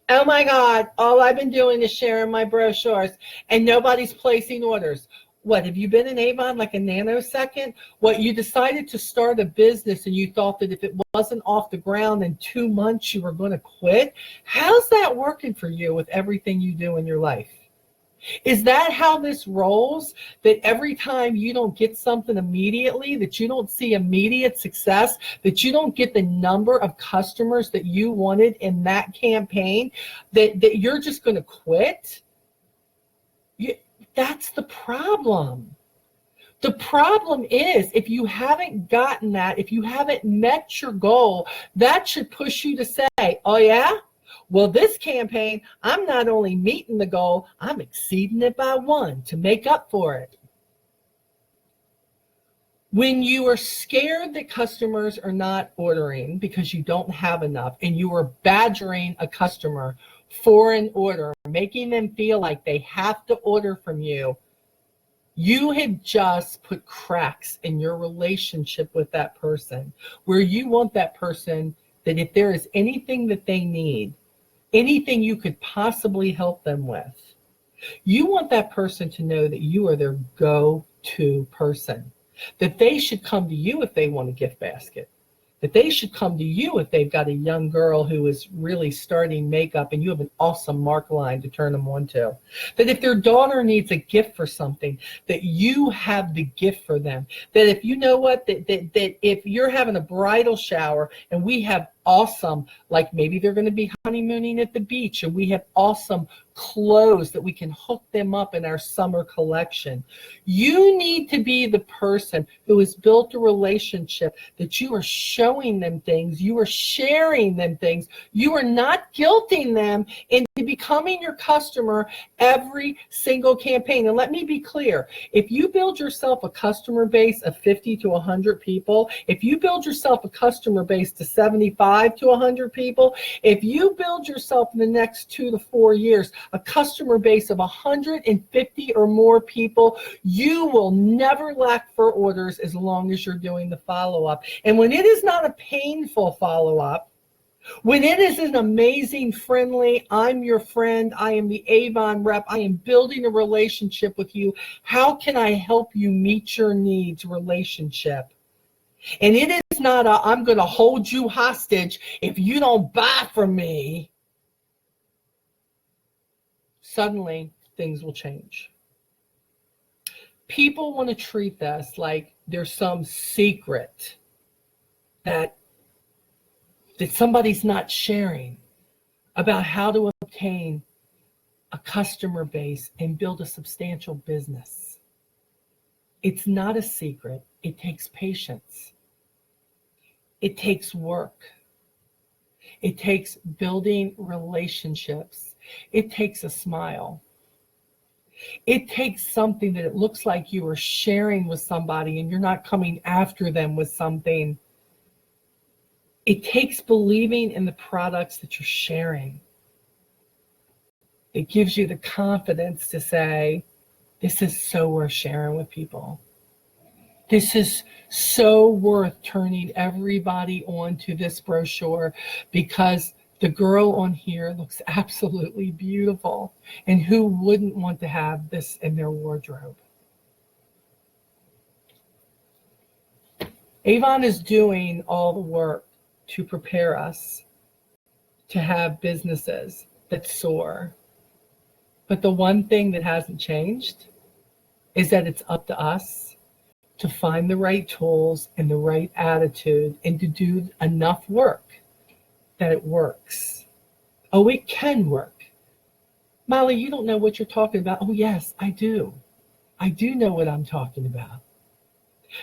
oh my God, all I've been doing is sharing my brochures and nobody's placing orders. What, have you been in Avon like a nanosecond? What, you decided to start a business and you thought that if it wasn't off the ground in 2 months, you were going to quit? How's that working for you with everything you do in your life? Is that how this rolls? That every time you don't get something immediately, that you don't see immediate success, that you don't get the number of customers that you wanted in that campaign, that you're just going to quit? That's the problem. The problem is if you haven't gotten that, if you haven't met your goal, that should push you to say, oh yeah? Well, this campaign, I'm not only meeting the goal, I'm exceeding it by 1 to make up for it. When you are scared that customers are not ordering because you don't have enough and you are badgering a customer for an order, making them feel like they have to order from you, you had just put cracks in your relationship with that person, where you want that person that if there is anything that they need, anything you could possibly help them with, you want that person to know that you are their go-to person, that they should come to you if they want a gift basket, that they should come to you if they've got a young girl who is really starting makeup and you have an awesome mark line to turn them on to, that if their daughter needs a gift for something, that you have the gift for them, that if you know what, that if you're having a bridal shower and we have awesome, like maybe they're going to be honeymooning at the beach, and we have awesome clothes that we can hook them up in our summer collection. You need to be the person who has built a relationship that you are showing them things, you are sharing them things, you are not guilting them into becoming your customer every single campaign. And let me be clear, if you build yourself a customer base of 50 to 100 people, if you build yourself a customer base to 75 to 100 people, if you build yourself in the next 2 to 4 years a customer base of 150 or more people, you will never lack for orders as long as you're doing the follow-up. And when it is not a painful follow-up, when it is an amazing, friendly, I'm your friend, I am the Avon rep, I am building a relationship with you, how can I help you meet your needs relationship? And it is not a, I'm going to hold you hostage if you don't buy from me. Suddenly, things will change. People want to treat this like there's some secret that somebody's not sharing about how to obtain a customer base and build a substantial business. It's not a secret. It takes patience. It takes work. It takes building relationships. It takes a smile. It takes something that it looks like you are sharing with somebody and you're not coming after them with something. It takes believing in the products that you're sharing. It gives you the confidence to say, this is so worth sharing with people. This is so worth turning everybody onto this brochure because the girl on here looks absolutely beautiful. And who wouldn't want to have this in their wardrobe? Avon is doing all the work to prepare us to have businesses that soar. But the one thing that hasn't changed is that it's up to us to find the right tools and the right attitude and to do enough work that it works. Oh, it can work. Molly, you don't know what you're talking about. Oh, yes, I do. I do know what I'm talking about.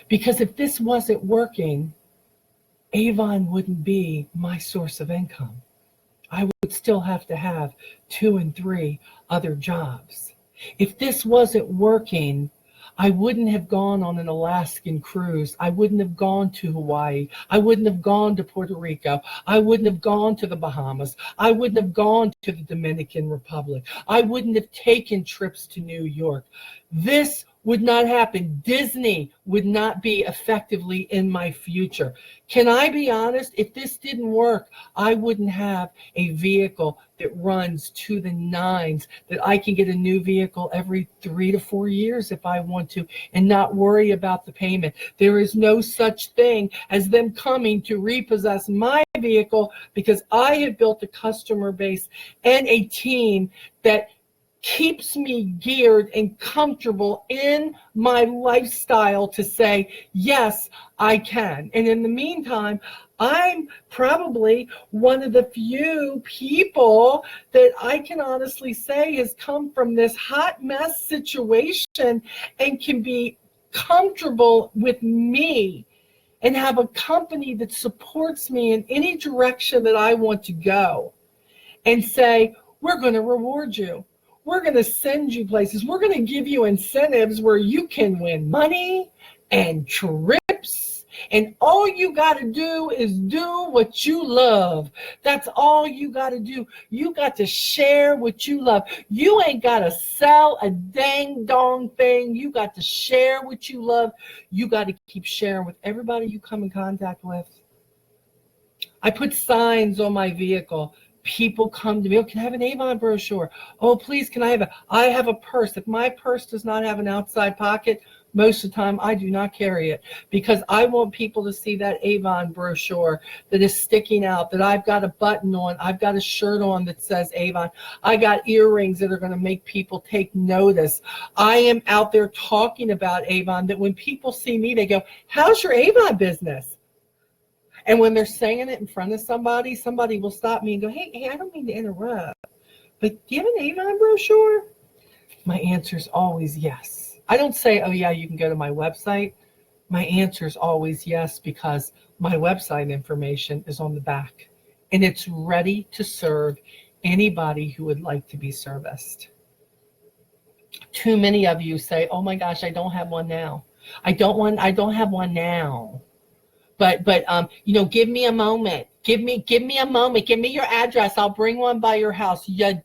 Because if this wasn't working, Avon wouldn't be my source of income. I would still have to have 2 and 3 other jobs. If this wasn't working, I wouldn't have gone on an Alaskan cruise. I wouldn't have gone to Hawaii. I wouldn't have gone to Puerto Rico. I wouldn't have gone to the Bahamas. I wouldn't have gone to the Dominican Republic. I wouldn't have taken trips to New York. This would not happen. Disney would not be effectively in my future. Can I be honest? If this didn't work, I wouldn't have a vehicle that runs to the nines, that I can get a new vehicle every 3 to 4 years if I want to and not worry about the payment. There is no such thing as them coming to repossess my vehicle because I have built a customer base and a team that keeps me geared and comfortable in my lifestyle to say, yes, I can. And in the meantime, I'm probably one of the few people that I can honestly say has come from this hot mess situation and can be comfortable with me and have a company that supports me in any direction that I want to go and say, we're going to reward you. We're going to send you places. We're going to give you incentives where you can win money and trips. And all you got to do is do what you love. That's all you got to do. You got to share what you love. You ain't got to sell a dang dong thing. You got to share what you love. You got to keep sharing with everybody you come in contact with. I put signs on my vehicle. People come to me, oh, can I have an Avon brochure? Oh, please, can I have I have a purse. If my purse does not have an outside pocket, most of the time I do not carry it because I want people to see that Avon brochure that is sticking out, that I've got a button on, I've got a shirt on that says Avon. I got earrings that are going to make people take notice. I am out there talking about Avon that when people see me, they go, how's your Avon business? And when they're saying it in front of somebody, somebody will stop me and go, hey, I don't mean to interrupt, but do you have an Avon brochure? My answer is always yes. I don't say, oh yeah, you can go to my website. My answer is always yes, because my website information is on the back and it's ready to serve anybody who would like to be serviced. Too many of you say, oh my gosh, I don't have one now. I don't have one now. But give me a moment. Give me a moment. Give me your address. I'll bring one by your house. You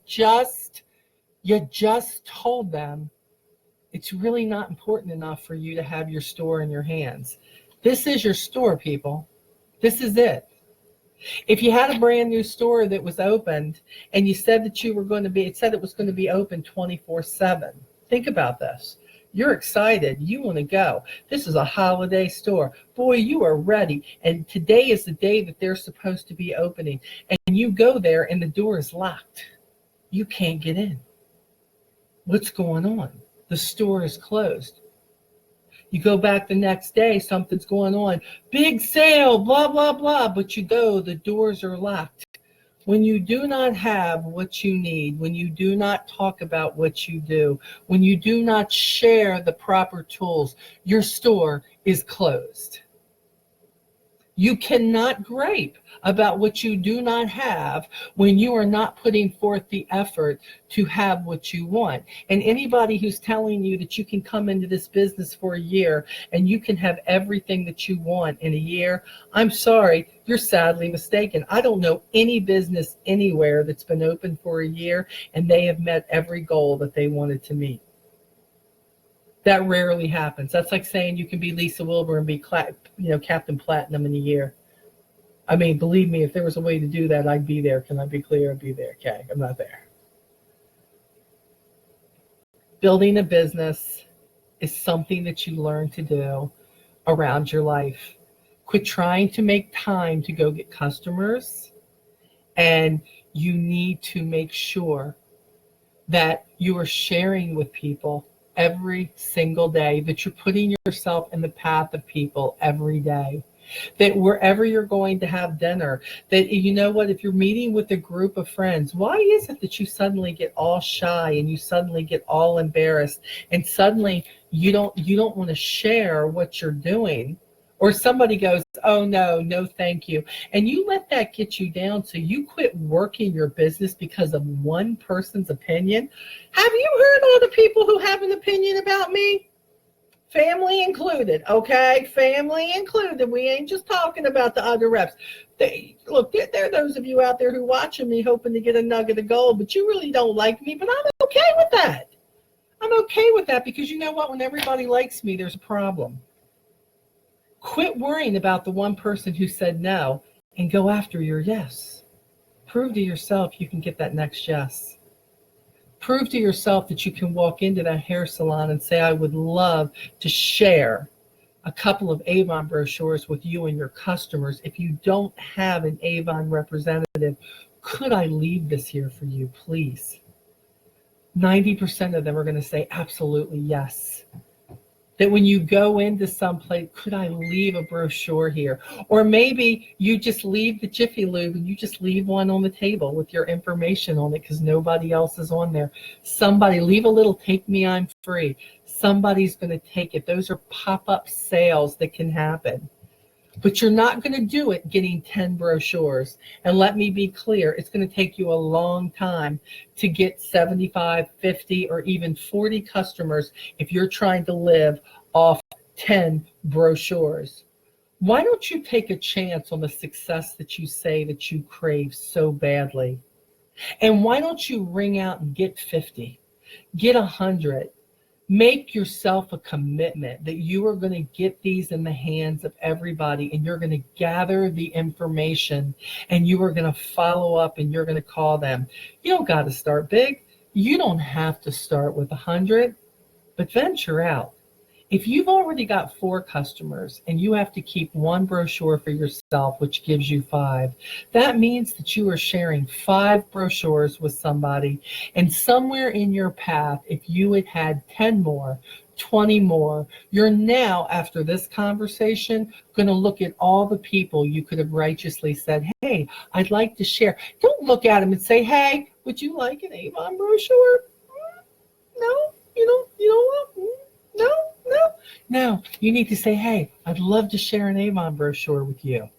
just told them it's really not important enough for you to have your store in your hands. This is your store, people. This is it. If you had a brand new store that was opened and you said that it said it was going to be open 24/7. Think about this. You're excited. You want to go. This is a holiday store. Boy, you are ready. And today is the day that they're supposed to be opening. And you go there and the door is locked. You can't get in. What's going on? The store is closed. You go back the next day, something's going on. Big sale, blah, blah, blah. But you go, the doors are locked. When you do not have what you need, when you do not talk about what you do, when you do not share the proper tools, your store is closed. You cannot gripe about what you do not have when you are not putting forth the effort to have what you want. And anybody who's telling you that you can come into this business for a year and you can have everything that you want in a year, I'm sorry, you're sadly mistaken. I don't know any business anywhere that's been open for a year and they have met every goal that they wanted to meet. That rarely happens. That's like saying you can be Lisa Wilbur and be Captain Platinum in a year. I mean, believe me, if there was a way to do that, I'd be there. Can I be clear? I'd be there. Okay, I'm not there. Building a business is something that you learn to do around your life. Quit trying to make time to go get customers, and you need to make sure that you are sharing with people every single day, that you're putting yourself in the path of people every day, that wherever you're going to have dinner, that you know what, if you're meeting with a group of friends, why is it that you suddenly get all shy and you suddenly get all embarrassed and suddenly you don't want to share what you're doing? Or somebody goes, oh no, thank you. And you let that get you down, so you quit working your business because of one person's opinion. Have you heard all the people who have an opinion about me? Family included, okay? Family included. We ain't just talking about the other reps. There are those of you out there who watching me hoping to get a nugget of gold, but you really don't like me, but I'm okay with that. I'm okay with that because you know what? When everybody likes me, there's a problem. Quit worrying about the one person who said no and go after your yes. Prove to yourself you can get that next yes. Prove to yourself that you can walk into that hair salon and say, I would love to share a couple of Avon brochures with you and your customers. If you don't have an Avon representative, could I leave this here for you, please? 90% of them are going to say absolutely yes. That when you go into some place, could I leave a brochure here? Or maybe you just leave the Jiffy Lube and you just leave one on the table with your information on it because nobody else is on there. Somebody, leave a little take me, I'm free. Somebody's going to take it. Those are pop-up sales that can happen. But you're not going to do it getting 10 brochures. And let me be clear, it's going to take you a long time to get 75, 50, or even 40 customers if you're trying to live off 10 brochures. Why don't you take a chance on the success that you say that you crave so badly? And why don't you ring out and get 50, get 100? Make yourself a commitment that you are going to get these in the hands of everybody, and you're going to gather the information and you are going to follow up and you're going to call them. You don't got to start big. You don't have to start with 100, but venture out. If you've already got 4 customers and you have to keep 1 brochure for yourself, which gives you 5, that means that you are sharing 5 brochures with somebody. And somewhere in your path, if you had had 10 more, 20 more. You're now, after this conversation, going to look at all the people you could have righteously said, hey, I'd like to share. Don't look at them and say, hey, would you like an Avon brochure? No, you don't want. No. You need to say, hey, I'd love to share an Avon brochure with you.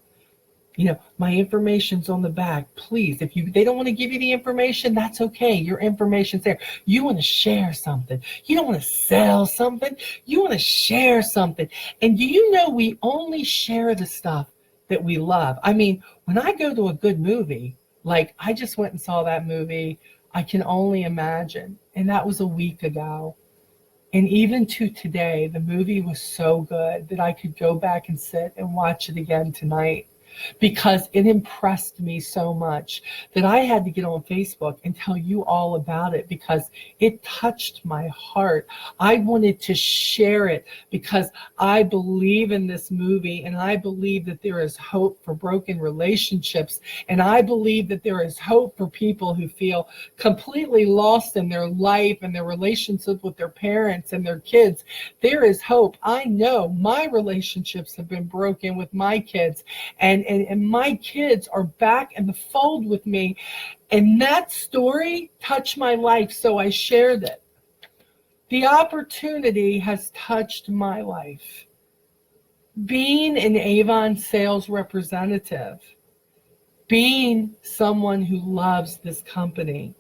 My information's on the back. Please, if they don't want to give you the information, that's okay. Your information's there. You want to share something. You don't want to sell something. You want to share something. And do you know we only share the stuff that we love? I mean, when I go to a good movie, like I just went and saw that movie, I Can Only Imagine, and that was a week ago. And even to today, the movie was so good that I could go back and sit and watch it again tonight, because it impressed me so much that I had to get on Facebook and tell you all about it, because it touched my heart. I wanted to share it because I believe in this movie, and I believe that there is hope for broken relationships, and I believe that there is hope for people who feel completely lost in their life and their relationship with their parents and their kids. There is hope. I know my relationships have been broken with my kids, and my kids are back in the fold with me. And that story touched my life, so I shared it. The opportunity has touched my life. Being an Avon sales representative, being someone who loves this company,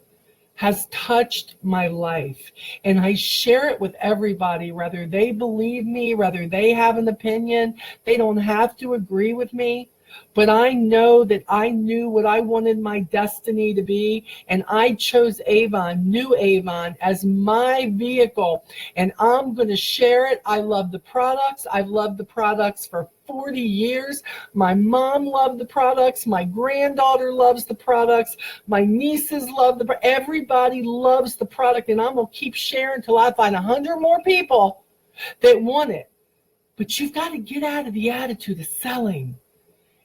has touched my life. And I share it with everybody, whether they believe me, whether they have an opinion. They don't have to agree with me. But I know that I knew what I wanted my destiny to be, and I chose Avon, New Avon, as my vehicle, and I'm going to share it. I love the products. I've loved the products for 40 years. My mom loved the products. My granddaughter loves the products. My nieces love everybody loves the product, and I'm going to keep sharing until I find 100 more people that want it. But you've got to get out of the attitude of selling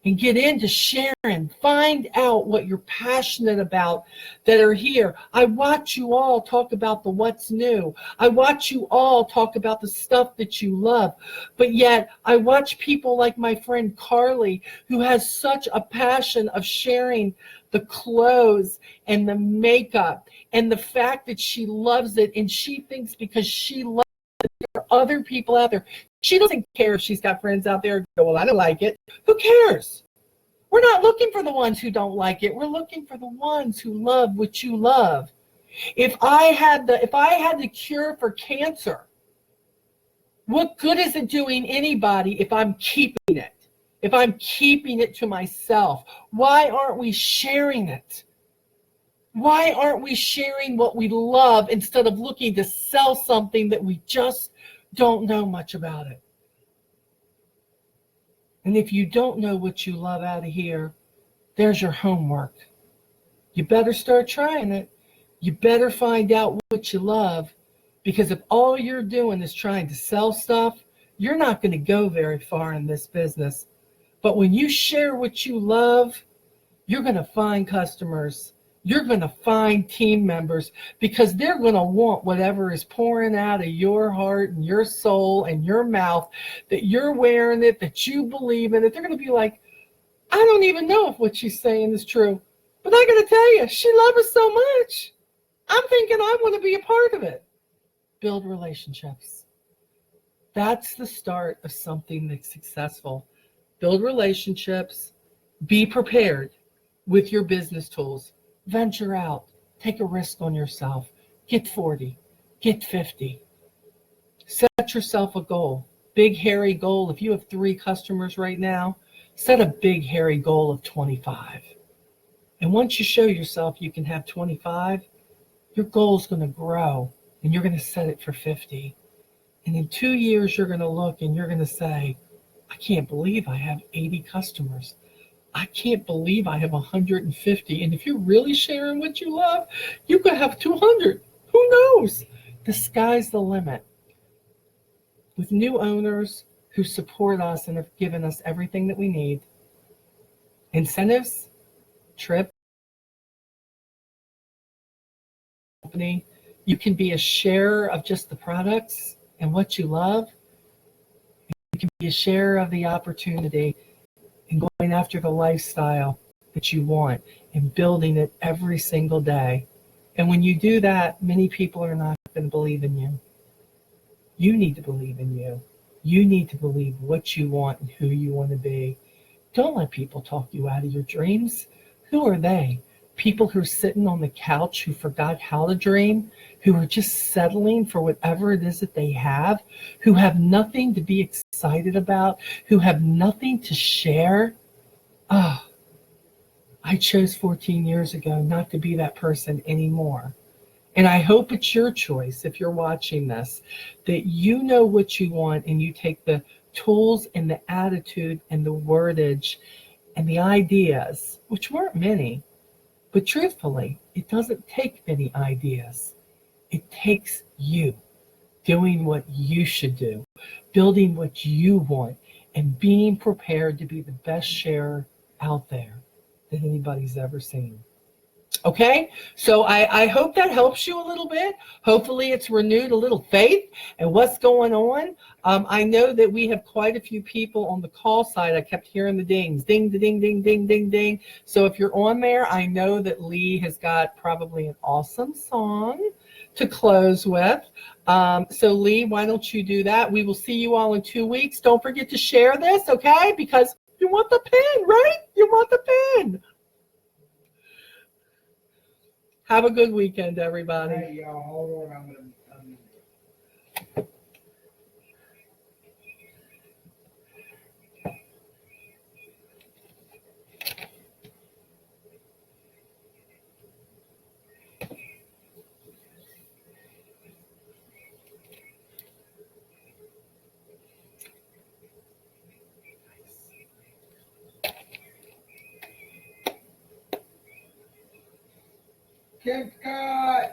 and get into sharing. Find out what you're passionate about that are here. I watch you all talk about the what's new. I watch you all talk about the stuff that you love. But yet I watch people like my friend Carly, who has such a passion of sharing the clothes and the makeup and the fact that she loves it, and she thinks because she loves it, there are other people out there. She doesn't care if she's got friends out there who go, well, I don't like it. Who cares? We're not looking for the ones who don't like it. We're looking for the ones who love what you love. If I had the cure for cancer, what good is it doing anybody if I'm keeping it? If I'm keeping it to myself? Why aren't we sharing it? Why aren't we sharing what we love instead of looking to sell something that we just don't know much about it? And if you don't know what you love out of here, there's your homework. You better start trying it. You better find out what you love, because if all you're doing is trying to sell stuff, you're not going to go very far in this business. But when you share what you love, you're going to find customers. You're going to find team members, because they're going to want whatever is pouring out of your heart and your soul and your mouth, that you're wearing it, that you believe in it. They're going to be like, I don't even know if what she's saying is true, but I got to tell you, she loves us so much. I'm thinking I want to be a part of it. Build relationships. That's the start of something that's successful. Build relationships. Be prepared with your business tools. Venture out. Take a risk on yourself. Get 40. Get 50. Set yourself a goal. Big, hairy goal. If you have 3 customers right now, set a big, hairy goal of 25. And once you show yourself you can have 25, your goal is going to grow, and you're going to set it for 50. And in 2 years, you're going to look and you're going to say, I can't believe I have 80 customers. I can't believe I have 150. And if you're really sharing what you love, you could have 200. Who knows? The sky's the limit. With new owners who support us and have given us everything that we need, incentives, trip, company, you can be a sharer of just the products. and what you love, you can be a share of the opportunity in going after the lifestyle that you want and building it every single day. And when you do that, many people are not going to believe in you. You need to believe in you. You need to believe what you want and who you want to be. Don't let people talk you out of your dreams. Who are they? People who are sitting on the couch who forgot how to dream, who are just settling for whatever it is that they have, who have nothing to be excited about, who have nothing to share. Ah, I chose 14 years ago not to be that person anymore. And I hope it's your choice, if you're watching this, that you know what you want and you take the tools and the attitude and the wordage and the ideas, which weren't many, but truthfully, it doesn't take many ideas. It takes you doing what you should do, building what you want, and being prepared to be the best sharer out there that anybody's ever seen. Okay, so I hope that helps you a little bit. Hopefully it's renewed a little faith and what's going on. I know that we have quite a few people on the call side. I kept hearing the dings, ding, ding, ding, ding, ding, ding. So if you're on there, I know that Lee has got probably an awesome song to close with. So Lee, why don't you do that? We will see you all in 2 weeks. Don't forget to share this, okay? Because you want the pin, right? You want the pin. Have a good weekend, everybody. Hey, y'all, hold on. I'm gonna. Good God.